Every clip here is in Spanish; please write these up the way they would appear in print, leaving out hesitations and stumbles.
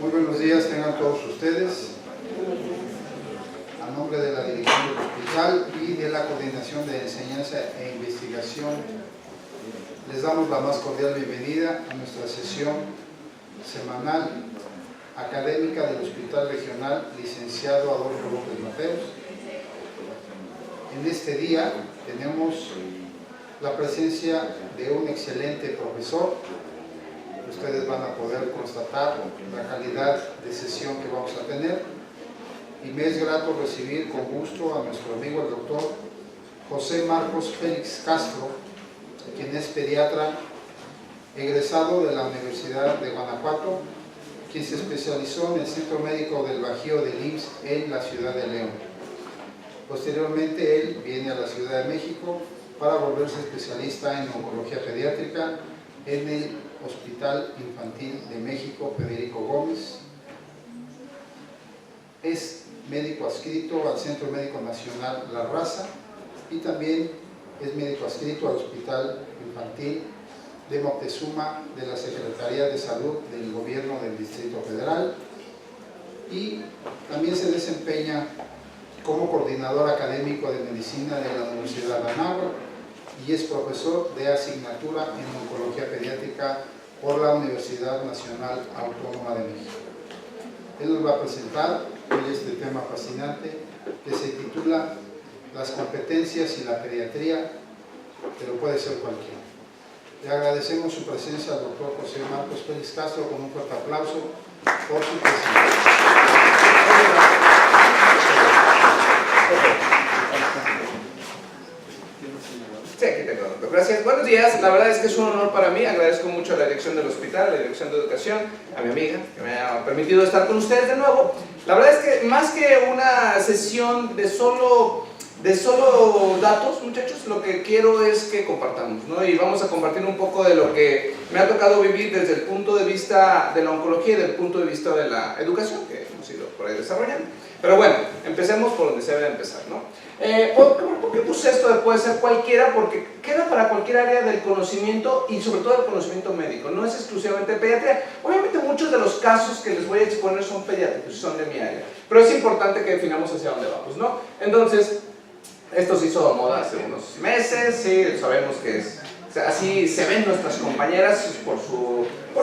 Muy buenos días tengan todos ustedes. A nombre de la dirección del hospital y de la Coordinación de Enseñanza e Investigación, les damos la más cordial bienvenida a nuestra sesión semanal académica del Hospital Regional Licenciado Adolfo López Mateos. En este día tenemos la presencia de un excelente profesor. Ustedes van a poder constatar la calidad de sesión que vamos a tener, y me es grato recibir con gusto a nuestro amigo el doctor José Marcos Félix Castro, quien es pediatra egresado de la Universidad de Guanajuato, quien se especializó en el Centro Médico del Bajío del IMSS en la ciudad de León. Posteriormente él viene a la Ciudad de México para volverse especialista en oncología pediátrica en el Hospital Infantil de México Federico Gómez. Es médico adscrito al Centro Médico Nacional La Raza y también es médico adscrito al Hospital Infantil de Moctezuma de la Secretaría de Salud del Gobierno del Distrito Federal, y también se desempeña como coordinador académico de medicina de la Universidad de Anáhuac y es profesor de asignatura en oncología pediátrica por la Universidad Nacional Autónoma de México. Él nos va a presentar hoy este tema fascinante que se titula Las competencias y la pediatría, pero puede ser cualquiera. Le agradecemos su presencia al doctor José Marcos Félix Castro con un fuerte aplauso por su presencia. Sí, aquí tengo, doctor. Gracias. Buenos días. La verdad es que es un honor para mí. Agradezco mucho a la dirección del hospital, a la dirección de educación, a mi amiga, que me ha permitido estar con ustedes de nuevo. La verdad es que más que una sesión de solo datos, muchachos, lo que quiero es que compartamos, ¿no? Y vamos a compartir un poco de lo que me ha tocado vivir desde el punto de vista de la oncología y del punto de vista de la educación, que hemos ido por ahí desarrollando. Pero bueno, empecemos por donde se debe empezar, ¿no? ¿Por qué puse esto de puede ser cualquiera? Porque queda para cualquier área del conocimiento y sobre todo del conocimiento médico, no es exclusivamente pediatría. Obviamente muchos de los casos que les voy a exponer son pediátricos, son de mi área, pero es importante que definamos hacia dónde vamos, ¿no? Entonces, esto se hizo moda hace unos meses, sí, sabemos que es, o sea, así se ven nuestras compañeras por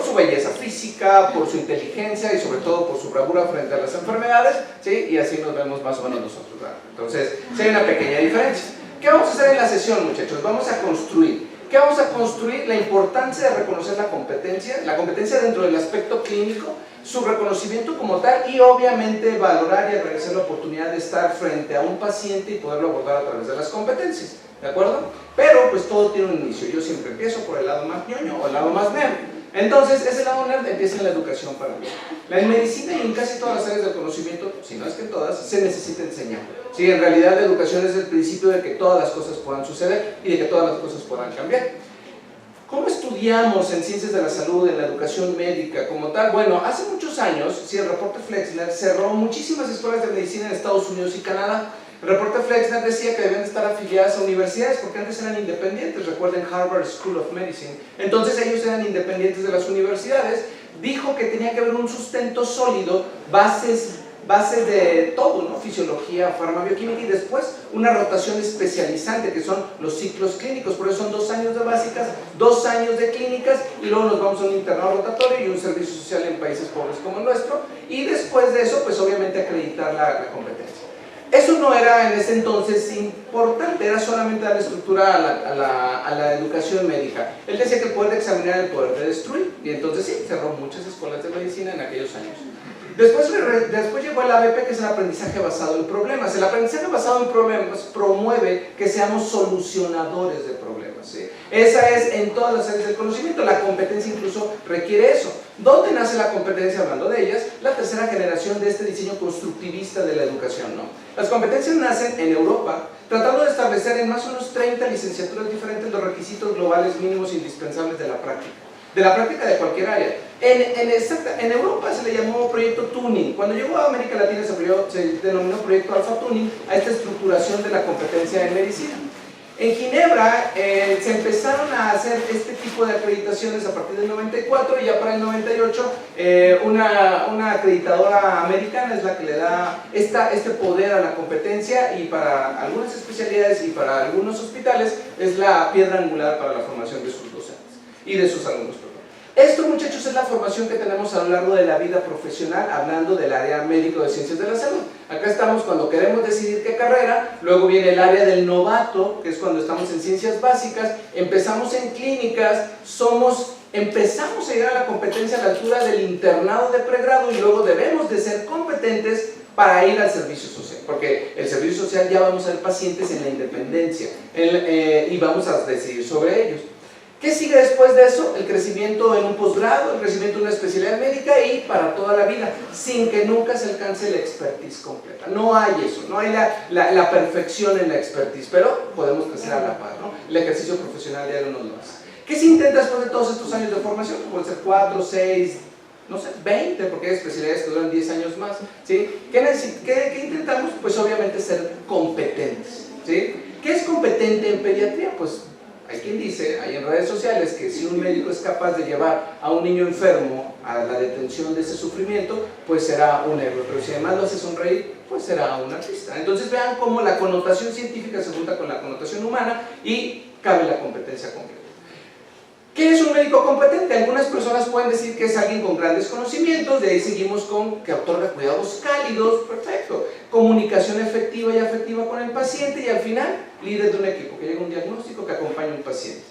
su belleza física, por su inteligencia y sobre todo por su bravura frente a las enfermedades, ¿sí? Y así nos vemos más o menos nosotros, ¿verdad? Entonces, sí hay una pequeña diferencia. ¿Qué vamos a hacer en la sesión, muchachos? Vamos a construir. ¿Qué vamos a construir? La importancia de reconocer la competencia dentro del aspecto clínico, su reconocimiento como tal y obviamente valorar y agradecer la oportunidad de estar frente a un paciente y poderlo abordar a través de las competencias, ¿de acuerdo? Pero pues todo tiene un inicio, yo siempre empiezo por el lado más ñoño o el lado más nerd. Entonces ese lado nerd empieza en la educación para mí. En medicina y en casi todas las áreas del conocimiento, si no es que en todas, se necesita enseñar. Sí, en realidad la educación es el principio de que todas las cosas puedan suceder y de que todas las cosas puedan cambiar. ¿Cómo estudiamos en ciencias de la salud, en la educación médica como tal? Bueno, hace muchos años, sí, el reporte Flexner cerró muchísimas escuelas de medicina en Estados Unidos y Canadá. El reporte Flexner decía que debían estar afiliadas a universidades porque antes eran independientes. Recuerden Harvard School of Medicine. Entonces ellos eran independientes de las universidades. Dijo que tenía que haber un sustento sólido, bases de todo, ¿no? Fisiología, farmacobioquímica y después una rotación especializante que son los ciclos clínicos. Por eso son 2 años de básicas, 2 años de clínicas y luego nos vamos a un internado rotatorio y un servicio social en países pobres como el nuestro, y después de eso pues obviamente acreditar la competencia. Eso no era en ese entonces importante, era solamente darle estructura a la educación médica. Él decía que el poder de examinar, el poder de destruir, y entonces sí, cerró muchas escuelas de medicina en aquellos años. Después llegó el ABP, que es el aprendizaje basado en problemas. El aprendizaje basado en problemas promueve que seamos solucionadores de problemas, ¿sí? Esa es en todas las áreas del conocimiento. La competencia incluso requiere eso. ¿Dónde nace la competencia? Hablando de ellas, la tercera generación de este diseño constructivista de la educación, ¿no? Las competencias nacen en Europa, tratando de establecer en más o menos 30 licenciaturas diferentes los requisitos globales mínimos indispensables de la práctica de cualquier área. En Europa se le llamó proyecto Tuning. Cuando llegó a América Latina se denominó proyecto Alpha Tuning a esta estructuración de la competencia en medicina. En Ginebra se empezaron a hacer este tipo de acreditaciones a partir del 94 y ya para el 98 una acreditadora americana es la que le da este poder a la competencia, y para algunas especialidades y para algunos hospitales es la piedra angular para la formación de sus docentes y de sus alumnos. Esto, muchachos, es la formación que tenemos a lo largo de la vida profesional, hablando del área médico de ciencias de la salud. Acá estamos cuando queremos decidir qué carrera, luego viene el área del novato, que es cuando estamos en ciencias básicas, empezamos en clínicas, empezamos a llegar a la competencia a la altura del internado de pregrado, y luego debemos de ser competentes para ir al servicio social, porque el servicio social ya vamos a ver pacientes en la independencia y vamos a decidir sobre ellos. ¿Qué sigue después de eso? El crecimiento en un posgrado, el crecimiento en una especialidad médica y para toda la vida, sin que nunca se alcance la expertise completa. No hay eso, no hay la perfección en la expertise, pero podemos crecer a la par, ¿no? El ejercicio profesional diario nos lo hace. ¿Qué se intenta después de todos estos años de formación? Puede ser 4, 6, no sé, 20, porque hay especialidades que duran 10 años más, ¿sí? ¿Qué intentamos? Pues obviamente ser competentes, ¿sí? ¿Qué es competente en pediatría? Pues hay quien dice, hay en redes sociales, que si un médico es capaz de llevar a un niño enfermo a la detención de ese sufrimiento, pues será un héroe, pero si además lo hace sonreír, pues será un artista. Entonces vean cómo la connotación científica se junta con la connotación humana y cabe la competencia completa. ¿Qué es un médico competente? Algunas personas pueden decir que es alguien con grandes conocimientos, de ahí seguimos con que otorga cuidados cálidos, perfecto, comunicación efectiva y afectiva con el paciente, y al final, líder de un equipo, que llega a un diagnóstico, que acompaña a un paciente.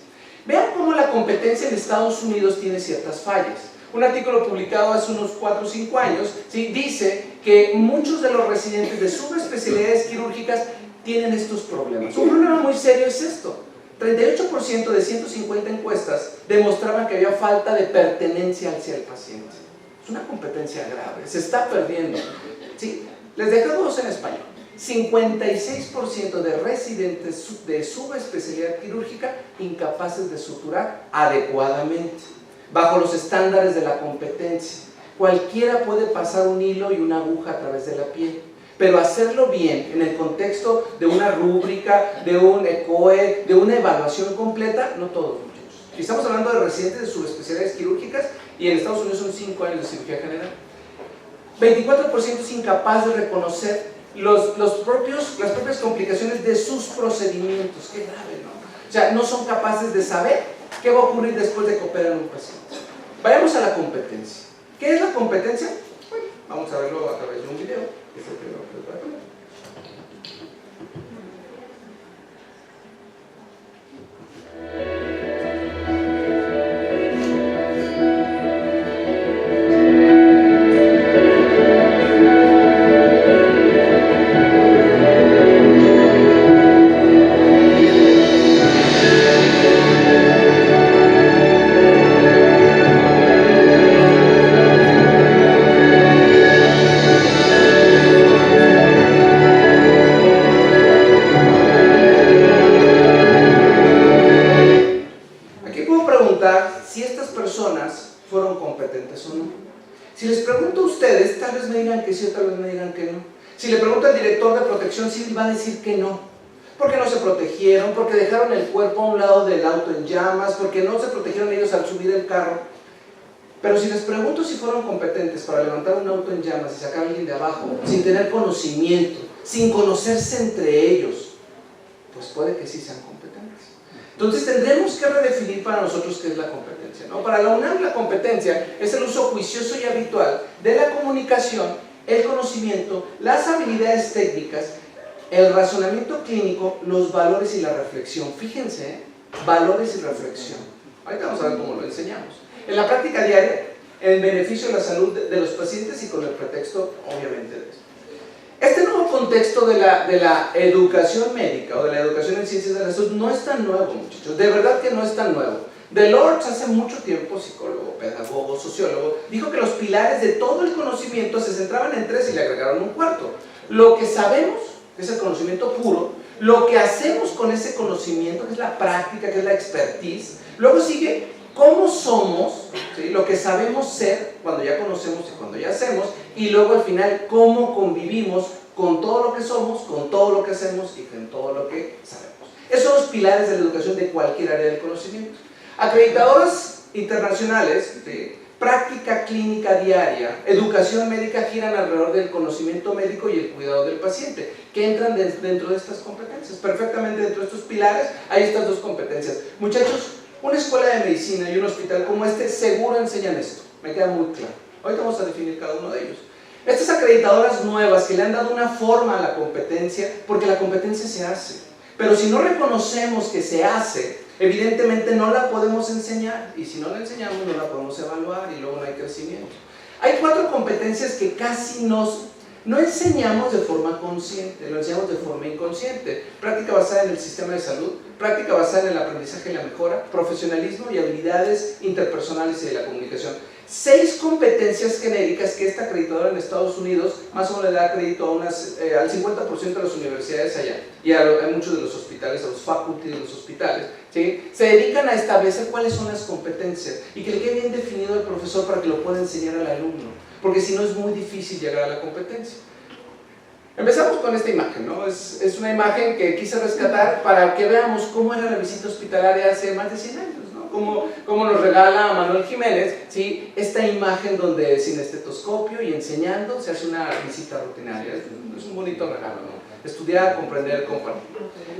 Vean cómo la competencia en Estados Unidos tiene ciertas fallas. Un artículo publicado hace unos 4 o 5 años, ¿sí?, dice que muchos de los residentes de subespecialidades quirúrgicas tienen estos problemas. Un problema muy serio es esto. 38% de 150 encuestas demostraban que había falta de pertenencia hacia el paciente. Es una competencia grave, se está perdiendo, ¿sí? Les dejo dos en español. 56% de residentes de subespecialidad quirúrgica incapaces de suturar adecuadamente, bajo los estándares de la competencia. Cualquiera puede pasar un hilo y una aguja a través de la piel, pero hacerlo bien en el contexto de una rúbrica, de un ECOE, de una evaluación completa, no todos, muchachos. Y estamos hablando de residentes de subespecialidades quirúrgicas, y en Estados Unidos son 5 años de cirugía general. 24% es incapaz de reconocer las propias complicaciones de sus procedimientos. Qué grave, ¿no? O sea, no son capaces de saber qué va a ocurrir después de que operan un paciente. Vayamos a la competencia. ¿Qué es la competencia? Bueno, vamos a verlo a través de un video, que es el primero que les voy a poner. Si estas personas fueron competentes o no. Si les pregunto a ustedes, tal vez me digan que sí o tal vez me digan que no. Si le pregunto al director de protección civil, va a decir que no, porque no se protegieron, porque dejaron el cuerpo a un lado del auto en llamas, porque no se protegieron ellos al subir el carro. Pero si les pregunto si fueron competentes para levantar un auto en llamas y sacar a alguien de abajo, sin tener conocimiento, sin conocerse entre ellos, pues puede que sí sean competentes. Entonces tendremos que redefinir para nosotros qué es la competencia, ¿no? Para la UNAM, la competencia es el uso juicioso y habitual de la comunicación, el conocimiento, las habilidades técnicas, el razonamiento clínico, los valores y la reflexión. Fíjense, valores y reflexión. Ahorita vamos a ver cómo lo enseñamos. En la práctica diaria, en beneficio de la salud de los pacientes y con el pretexto, obviamente, de esto. Este nuevo contexto de la educación médica o de la educación en ciencias de la salud no es tan nuevo, muchachos, de verdad que no es tan nuevo. Delors, hace mucho tiempo, psicólogo, pedagogo, sociólogo, dijo que los pilares de todo el conocimiento se centraban en 3 y le agregaron un cuarto. Lo que sabemos, que es el conocimiento puro, lo que hacemos con ese conocimiento, que es la práctica, que es la expertise, luego sigue cómo somos, ¿sí?, lo que sabemos ser cuando ya conocemos y cuando ya hacemos, y luego al final cómo convivimos con todo lo que somos, con todo lo que hacemos y con todo lo que sabemos. Esos son los pilares de la educación de cualquier área del conocimiento. Acreditadoras internacionales, práctica clínica diaria, educación médica giran alrededor del conocimiento médico y el cuidado del paciente, que entran dentro de estas competencias. Perfectamente dentro de estos pilares hay estas dos competencias. Muchachos, una escuela de medicina y un hospital como este seguro enseñan esto, me queda muy claro. Ahorita vamos a definir cada uno de ellos. Estas acreditadoras nuevas que le han dado una forma a la competencia, porque la competencia se hace. Pero si no reconocemos que se hace, evidentemente no la podemos enseñar, y si no la enseñamos no la podemos evaluar y luego no hay crecimiento. Hay 4 competencias que casi no enseñamos de forma consciente, lo enseñamos de forma inconsciente. Práctica basada en el sistema de salud, práctica basada en el aprendizaje y la mejora, profesionalismo y habilidades interpersonales y de la comunicación. 6 competencias genéricas que esta acreditadora en Estados Unidos más o menos le da crédito a al 50% de las universidades allá y a muchos de los hospitales, a los faculty de los hospitales, ¿sí? Se dedican a establecer cuáles son las competencias y que le quede bien definido al profesor para que lo pueda enseñar al alumno, porque si no es muy difícil llegar a la competencia. Empezamos con esta imagen, ¿no? Es una imagen que quise rescatar para que veamos cómo era la visita hospitalaria hace más de 100 años, ¿no? Como nos regala Manuel Jiménez, ¿sí? Esta imagen donde sin estetoscopio y enseñando se hace una visita rutinaria. Es un bonito regalo, ¿no? Estudiar, comprender, compartir.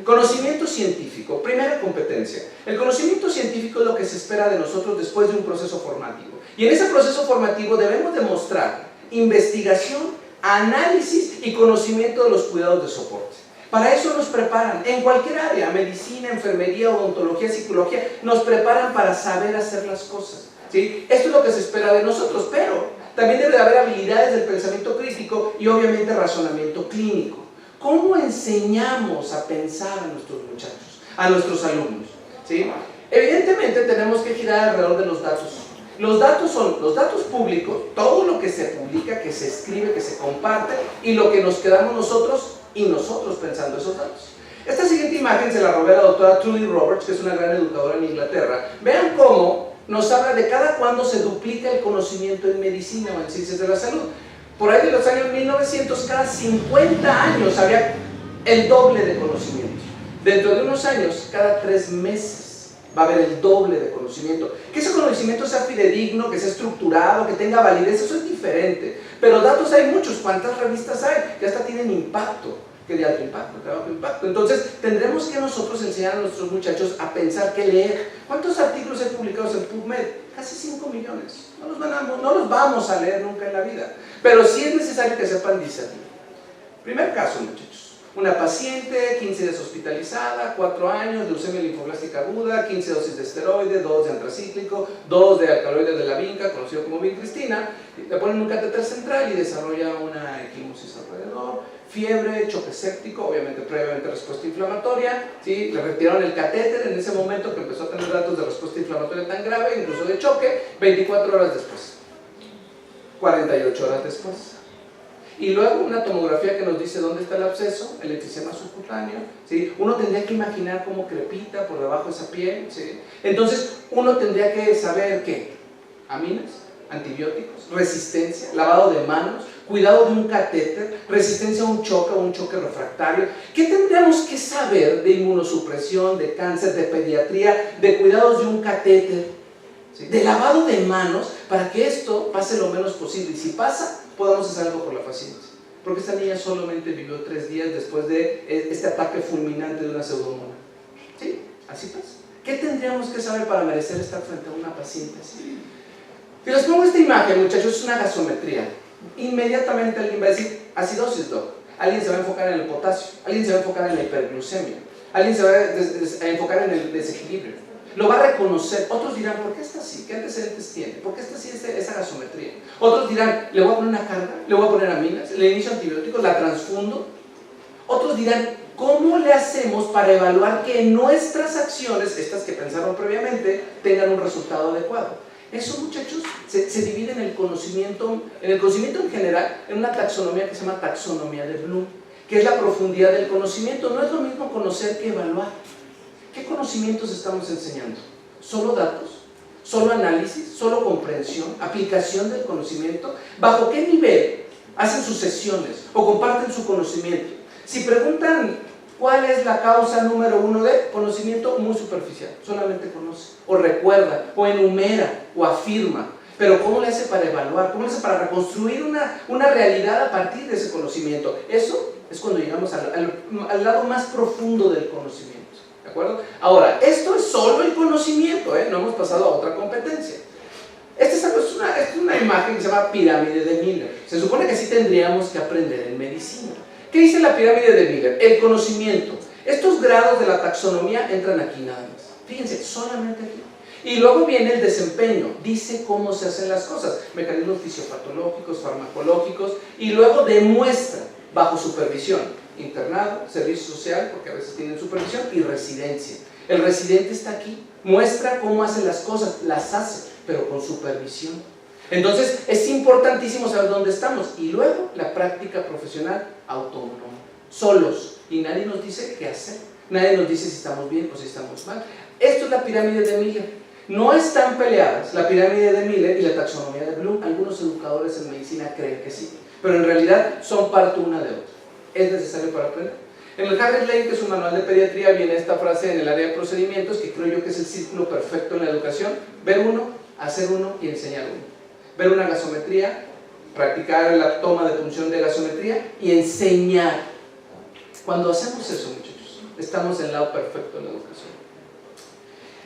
Conocimiento científico, primera competencia. El conocimiento científico es lo que se espera de nosotros después de un proceso formativo. Y en ese proceso formativo debemos demostrar investigación, análisis y conocimiento de los cuidados de soporte. Para eso nos preparan, en cualquier área, medicina, enfermería, odontología, psicología, nos preparan para saber hacer las cosas, ¿sí? Esto es lo que se espera de nosotros, pero también debe haber habilidades del pensamiento crítico y obviamente razonamiento clínico. ¿Cómo enseñamos a pensar a nuestros muchachos, a nuestros alumnos? ¿Sí? Evidentemente tenemos que girar alrededor de los datos. Los datos son los datos públicos, todo lo que se publica, que se escribe, que se comparte y lo que nos quedamos nosotros y nosotros pensando esos datos. Esta siguiente imagen se la robé a la doctora Trudy Roberts, que es una gran educadora en Inglaterra. Vean cómo nos habla de cada cuándo se duplica el conocimiento en medicina o en ciencias de la salud. Por ahí de los años 1900, cada 50 años había el doble de conocimiento. Dentro de unos años, cada 3 meses va a haber el doble de conocimiento. Que ese conocimiento sea fidedigno, que sea estructurado, que tenga validez, eso es diferente. Pero datos hay muchos. ¿Cuántas revistas hay? Que hasta tienen impacto, que de alto impacto, de bajo impacto. Entonces, tendremos que nosotros enseñar a nuestros muchachos a pensar qué leer. ¿Cuántos artículos hay publicados en PubMed? Casi 5 millones. No los vamos a leer nunca en la vida. Pero sí es necesario que sepan discernir. Primer caso, muchachos. Una paciente, 15 días hospitalizada, 4 años de leucemia linfoblástica aguda, 15 dosis de esteroide, 2 de antracíclico, 2 de alcaloide de la vinca, conocido como vincristina. Le ponen un catéter central y desarrolla una equimosis alrededor, fiebre, choque séptico, obviamente previamente respuesta inflamatoria, ¿sí? Le retiraron el catéter en ese momento que empezó a tener datos de respuesta inflamatoria tan grave, incluso de choque, 24 horas después, 48 horas después. Y luego una tomografía que nos dice dónde está el absceso, el enfisema subcutáneo, ¿sí? Uno tendría que imaginar cómo crepita por debajo de esa piel, ¿sí? Entonces uno tendría que saber qué, aminas, antibióticos, resistencia, lavado de manos, cuidado de un catéter, resistencia a un choque refractario. ¿Qué tendríamos que saber de inmunosupresión, de cáncer, de pediatría, de cuidados de un catéter, ¿sí? De lavado de manos, para que esto pase lo menos posible? Y si pasa, podamos hacer algo por la paciente, porque esta niña solamente vivió 3 días después de este ataque fulminante de una pseudomonas. ¿Sí? Así pasa. ¿Qué tendríamos que saber para merecer estar frente a una paciente así? Si les pongo esta imagen, muchachos, es una gasometría. Inmediatamente alguien va a decir, acidosis, doc. Alguien se va a enfocar en el potasio, alguien se va a enfocar en la hiperglucemia, alguien se va a enfocar en el desequilibrio. Lo va a reconocer. Otros dirán, ¿por qué está así? ¿Qué antecedentes tiene? ¿Por qué está así esa gasometría? Otros dirán, le voy a poner una carga, le voy a poner aminas, le inicio antibióticos, la transfundo. Otros dirán, ¿cómo le hacemos para evaluar que nuestras acciones, estas que pensaron previamente, tengan un resultado adecuado? Eso, muchachos, se divide en el conocimiento en general, en una taxonomía que se llama taxonomía de Bloom, que es la profundidad del conocimiento. No es lo mismo conocer que evaluar. ¿Qué conocimientos estamos enseñando? ¿Solo datos? ¿Solo análisis? ¿Solo comprensión? ¿Aplicación del conocimiento? ¿Bajo qué nivel hacen sus sesiones o comparten su conocimiento? Si preguntan ¿Cuál es la causa número 1 de conocimiento? Muy superficial, solamente conoce, o recuerda, o enumera, o afirma. Pero ¿cómo le hace para evaluar? ¿Cómo le hace para reconstruir una realidad a partir de ese conocimiento? Eso es cuando llegamos al lado más profundo del conocimiento. ¿De acuerdo? Ahora, esto es solo el conocimiento, no hemos pasado a otra competencia. Esta es una imagen que se llama pirámide de Miller. Se supone que así tendríamos que aprender en medicina. ¿Qué dice la pirámide de Miller? El conocimiento. Estos grados de la taxonomía entran aquí nada más. Fíjense, solamente aquí. Y luego viene el desempeño, dice cómo se hacen las cosas, mecanismos fisiopatológicos, farmacológicos, y luego demuestra bajo supervisión, internado, servicio social, porque a veces tienen supervisión, y residencia. El residente está aquí, muestra cómo hace las cosas, las hace, pero con supervisión. Entonces es importantísimo saber dónde estamos. Y luego la práctica profesional autónoma, solos, y nadie nos dice qué hacer, nadie nos dice si estamos bien o si estamos mal. Esto es la pirámide de Miller. No están peleadas la pirámide de Miller y la taxonomía de Bloom. Algunos educadores en medicina creen que sí, pero en realidad son parte una de otra. ¿Es necesario para aprender? En el Harris Lane, que es un manual de pediatría, viene esta frase en el área de procedimientos que creo yo que es el círculo perfecto en la educación: ver uno, hacer uno y enseñar uno. Ver una gasometría, practicar la toma de punción de gasometría y enseñar. Cuando hacemos eso, muchachos, estamos en el lado perfecto de la educación.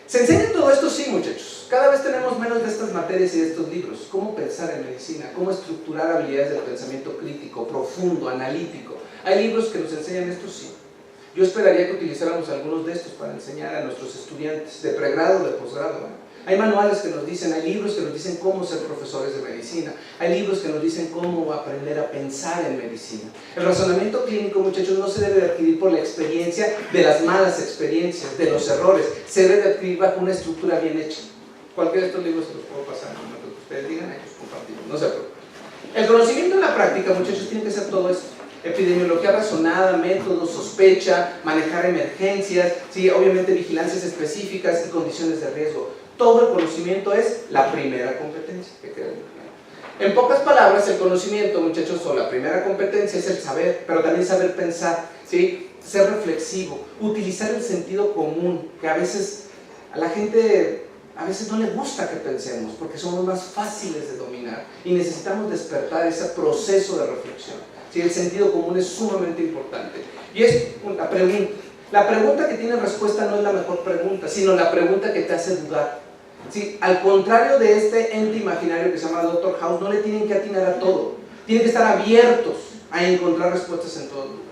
¿Se enseña todo esto? Sí, muchachos. Cada vez tenemos menos de estas materias y de estos libros. Cómo pensar en medicina, cómo estructurar habilidades del pensamiento crítico, profundo, analítico. ¿Hay libros que nos enseñan esto? Sí. Yo esperaría que utilizáramos algunos de estos para enseñar a nuestros estudiantes de pregrado o de posgrado. Hay manuales que nos dicen, hay libros que nos dicen cómo ser profesores de medicina, hay libros que nos dicen cómo aprender a pensar en medicina. El razonamiento clínico, muchachos, no se debe de adquirir por la experiencia de las malas experiencias, de los errores, se debe de adquirir bajo una estructura bien hecha. Cualquiera de estos libros se los puedo pasar, en el momento que ustedes digan, ellos compartimos, no se preocupen. El conocimiento en la práctica, muchachos, tiene que ser todo esto: epidemiología razonada, métodos, sospecha, manejar emergencias, sí, obviamente vigilancias específicas y condiciones de riesgo. Todo el conocimiento es la primera competencia, que quede muy claro. En pocas palabras, el conocimiento, muchachos, o la primera competencia es el saber, pero también saber pensar, ¿sí? Ser reflexivo, utilizar el sentido común, que a veces a la gente no le gusta que pensemos, porque somos más fáciles de dominar y necesitamos despertar ese proceso de reflexión. ¿Sí? El sentido común es sumamente importante. Y es una pregunta. La pregunta que tiene respuesta no es la mejor pregunta, sino la pregunta que te hace dudar. ¿Sí? Al contrario de este ente imaginario que se llama Dr. House, no le tienen que atinar a todo. Tienen que estar abiertos a encontrar respuestas en todos lugares.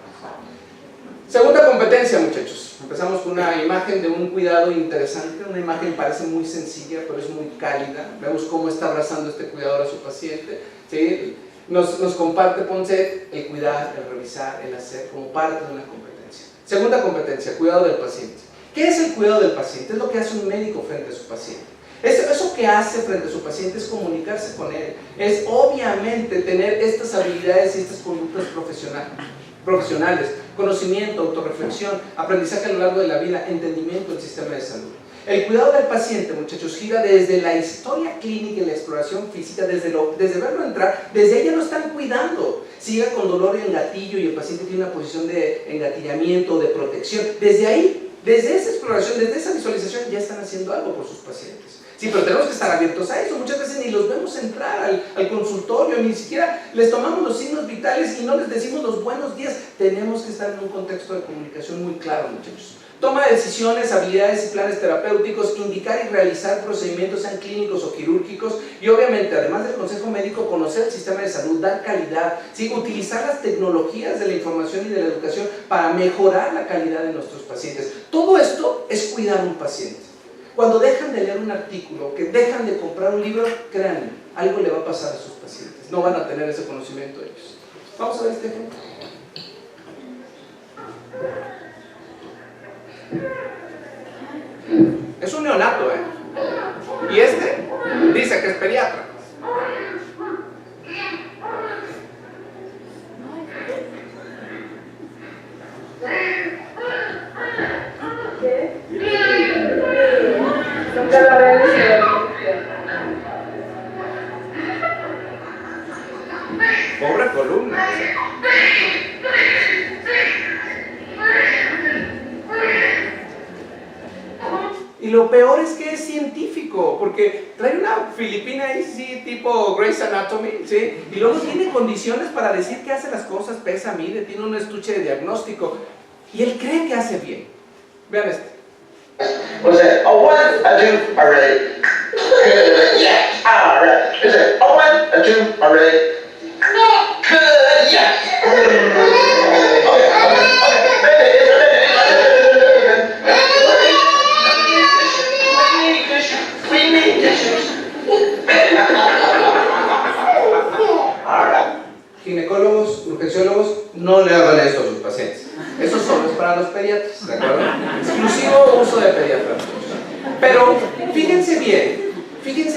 Segunda competencia, muchachos. Empezamos con una imagen de un cuidado interesante. Una imagen parece muy sencilla, pero es muy cálida. Vemos cómo está abrazando este cuidador a su paciente. ¿Sí? Nos comparte Ponce el cuidar, el revisar, el hacer como parte de una competencia. Segunda competencia, cuidado del paciente. ¿Qué es el cuidado del paciente? Es lo que hace un médico frente a su paciente. Eso que hace frente a su paciente es comunicarse con él. Es obviamente tener estas habilidades y estas conductas profesionales, conocimiento, autorreflexión, aprendizaje a lo largo de la vida, entendimiento del sistema de salud. El cuidado del paciente, muchachos, gira desde la historia clínica y la exploración física, desde verlo entrar, desde ahí ya lo están cuidando. Si llega con dolor en gatillo y el paciente tiene una posición de engatillamiento, de protección, desde ahí, desde esa exploración, desde esa visualización, ya están haciendo algo por sus pacientes. Sí, pero tenemos que estar abiertos a eso. Muchas veces ni los vemos entrar al consultorio, ni siquiera les tomamos los signos vitales y no les decimos los buenos días. Tenemos que estar en un contexto de comunicación muy claro, muchachos. Toma de decisiones, habilidades y planes terapéuticos, indicar y realizar procedimientos, sean clínicos o quirúrgicos, y obviamente, además del consejo médico, conocer el sistema de salud, dar calidad, ¿sí? Utilizar las tecnologías de la información y de la educación para mejorar la calidad de nuestros pacientes. Todo esto es cuidar a un paciente. Cuando dejan de leer un artículo, que dejan de comprar un libro, créanme, algo le va a pasar a sus pacientes. No van a tener ese conocimiento ellos. Vamos a ver este ejemplo. Es un neonato, y este dice que es pediatra. Pobre columna. Y lo peor es que es científico, porque trae una filipina ahí, sí, tipo Grey's Anatomy, ¿sí? Y luego tiene condiciones para decir que hace las cosas, pesa, mide, tiene un estuche de diagnóstico. Y él cree que hace bien. Vean esto. Was it a 1, a 2, a ready? Good, yeah, alright. Is it a 1, a 2, a ready? No, good, yeah. We need tissues. Ginecólogos, urgenciólogos, no le hagan esto a sus pacientes. Eso solo es para los pediatras, ¿de acuerdo? Exclusivo uso de pediatras. Pero fíjense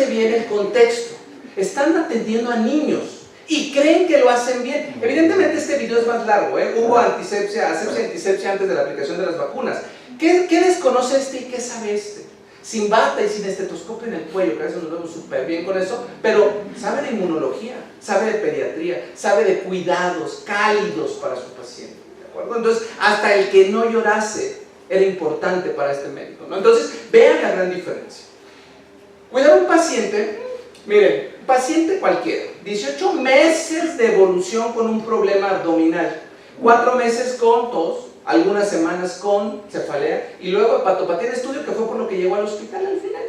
bien el contexto. Están atendiendo a niños y creen que lo hacen bien. Evidentemente este video es más largo, ¿eh? Hubo asepsia antisepsia antes de la aplicación de las vacunas. ¿Qué desconoce este y qué sabe este? Sin bata y sin estetoscopio en el cuello, que a veces nos vemos súper bien con eso, pero sabe de inmunología, sabe de pediatría, sabe de cuidados cálidos para su paciente, ¿de acuerdo? Entonces, hasta el que no llorase era importante para este médico, ¿no? Entonces, vean la gran diferencia. Cuidar a un paciente, miren, paciente cualquiera, 18 meses de evolución con un problema abdominal, 4 meses con tos, algunas semanas con cefalea y luego hepatopatía en estudio, que fue por lo que llegó al hospital al final.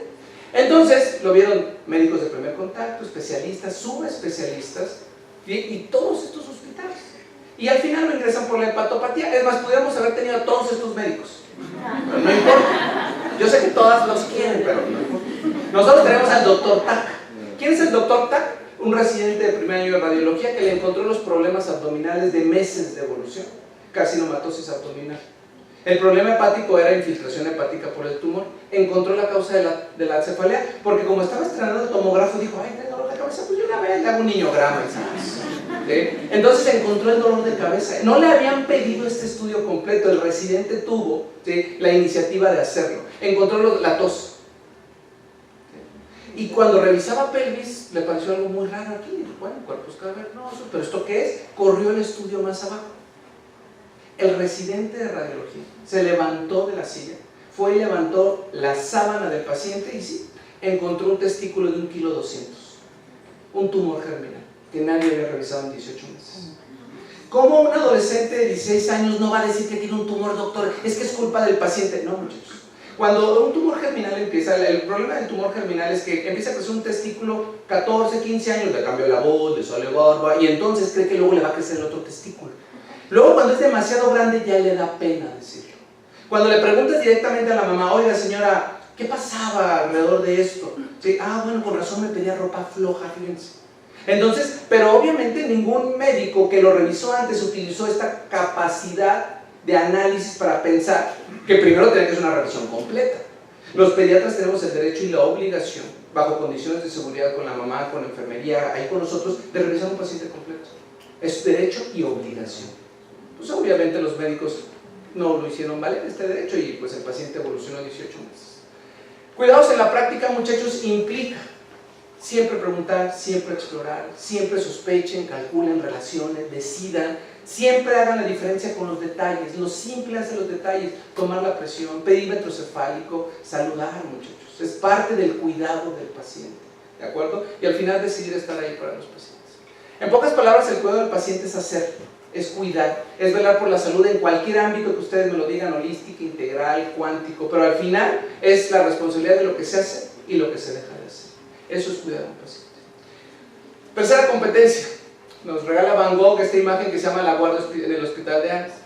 Entonces lo vieron médicos de primer contacto, especialistas, subespecialistas y todos estos hospitales. Y al final lo ingresan por la hepatopatía. Es más, pudiéramos haber tenido a todos estos médicos, pero no importa. Yo sé que todas los quieren, pero no importa. Nosotros tenemos al doctor Tac. ¿Quién es el doctor Tac? Un residente de primer año de radiología que le encontró los problemas abdominales de meses de evolución. Carcinomatosis abdominal. El problema hepático era infiltración hepática por el tumor. Encontró la causa de la cefalea, porque como estaba estrenando el tomógrafo, dijo, ay, tengo dolor de cabeza, pues yo una vez le hago un niñograma, ¿sabes? ¿Sí? Entonces encontró el dolor de cabeza. No le habían pedido este estudio completo, el residente tuvo, ¿sí?, la iniciativa de hacerlo. Encontró la tos. ¿Sí? Y cuando revisaba pelvis, le pareció algo muy raro aquí. Dijo, bueno, cuerpos cavernosos, pero ¿esto qué es? Corrió el estudio más abajo. El residente de radiología se levantó de la silla, fue y levantó la sábana del paciente y sí, encontró un testículo de 1,2 kilos, un tumor germinal que nadie había revisado en 18 meses. ¿Cómo un adolescente de 16 años no va a decir que tiene un tumor, doctor? Es que es culpa del paciente. No, muchachos. Cuando un tumor germinal empieza, el problema del tumor germinal es que empieza a crecer un testículo 14, 15 años, le cambia la voz, le sale barba y entonces cree que luego le va a crecer el otro testículo. Luego, cuando es demasiado grande, ya le da pena decirlo. Cuando le preguntas directamente a la mamá, oiga señora, ¿qué pasaba alrededor de esto? ¿Sí? Ah, bueno, con razón me pedía ropa floja, fíjense. Entonces, pero obviamente ningún médico que lo revisó antes utilizó esta capacidad de análisis para pensar que primero tiene que ser una revisión completa. Los pediatras tenemos el derecho y la obligación, bajo condiciones de seguridad con la mamá, con la enfermería, ahí con nosotros, de revisar un paciente completo. Es derecho y obligación. Pues obviamente los médicos no lo hicieron valer este derecho y pues el paciente evolucionó 18 meses. Cuidados en la práctica, muchachos, implica siempre preguntar, siempre explorar, siempre sospechen, calculen, relacionen, decidan, siempre hagan la diferencia con los detalles. Lo simple hace los detalles: tomar la presión, perímetro cefálico, saludar, muchachos. Es parte del cuidado del paciente, ¿de acuerdo? Y al final decidir estar ahí para los pacientes. En pocas palabras, el cuidado del paciente es hacer, es cuidar, es velar por la salud en cualquier ámbito que ustedes me lo digan, holística, integral, cuántico, pero al final es la responsabilidad de lo que se hace y lo que se deja de hacer. Eso es cuidar a un paciente. Tercera competencia, nos regala Van Gogh esta imagen que se llama La guardia en el hospital de Ángeles.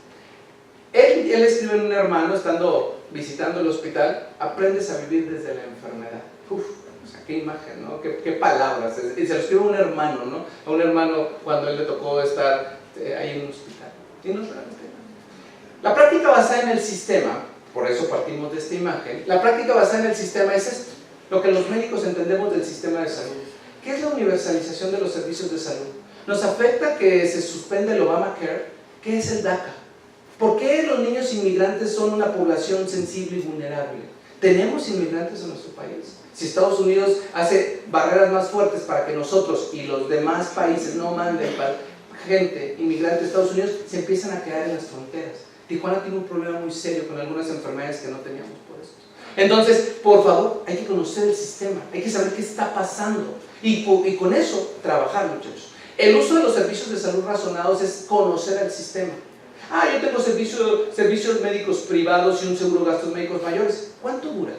Él escribe en un hermano, estando visitando el hospital, aprendes a vivir desde la enfermedad. Uf, o sea, qué imagen, ¿no? Qué palabras. Y se lo escribe a un hermano, ¿no? A un hermano cuando él le tocó estar ahí en un hospital. Y nos regala esta imagen. La práctica basada en el sistema, por eso partimos de esta imagen, la práctica basada en el sistema es esto, lo que los médicos entendemos del sistema de salud. ¿Qué es la universalización de los servicios de salud? ¿Nos afecta que se suspende el Obamacare? ¿Qué es el DACA? ¿Por qué los niños inmigrantes son una población sensible y vulnerable? ¿Tenemos inmigrantes en nuestro país? Si Estados Unidos hace barreras más fuertes para que nosotros y los demás países no manden gente inmigrante a Estados Unidos, se empiezan a quedar en las fronteras. Tijuana tiene un problema muy serio con algunas enfermedades que no teníamos por esto. Entonces, por favor, hay que conocer el sistema, hay que saber qué está pasando y con eso trabajar, muchachos. El uso de los servicios de salud razonados es conocer el sistema. Yo tengo servicios médicos privados y un seguro de gastos médicos mayores. ¿Cuánto dura?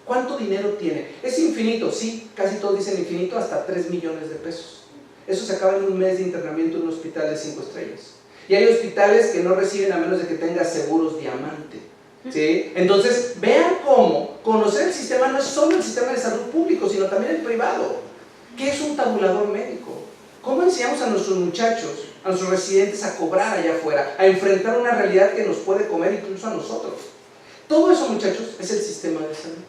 ¿Cuánto dinero tiene? Es infinito, sí, casi todos dicen infinito, hasta 3 millones de pesos. Eso se acaba en un mes de internamiento en un hospital de 5 estrellas. Y hay hospitales que no reciben a menos de que tenga seguros diamante, ¿sí? Entonces, vean cómo conocer el sistema no es solo el sistema de salud público, sino también el privado. ¿Qué es un tabulador médico? ¿Cómo enseñamos a nuestros muchachos, a nuestros residentes a cobrar allá afuera, a enfrentar una realidad que nos puede comer incluso a nosotros? Todo eso, muchachos, es el sistema de salud.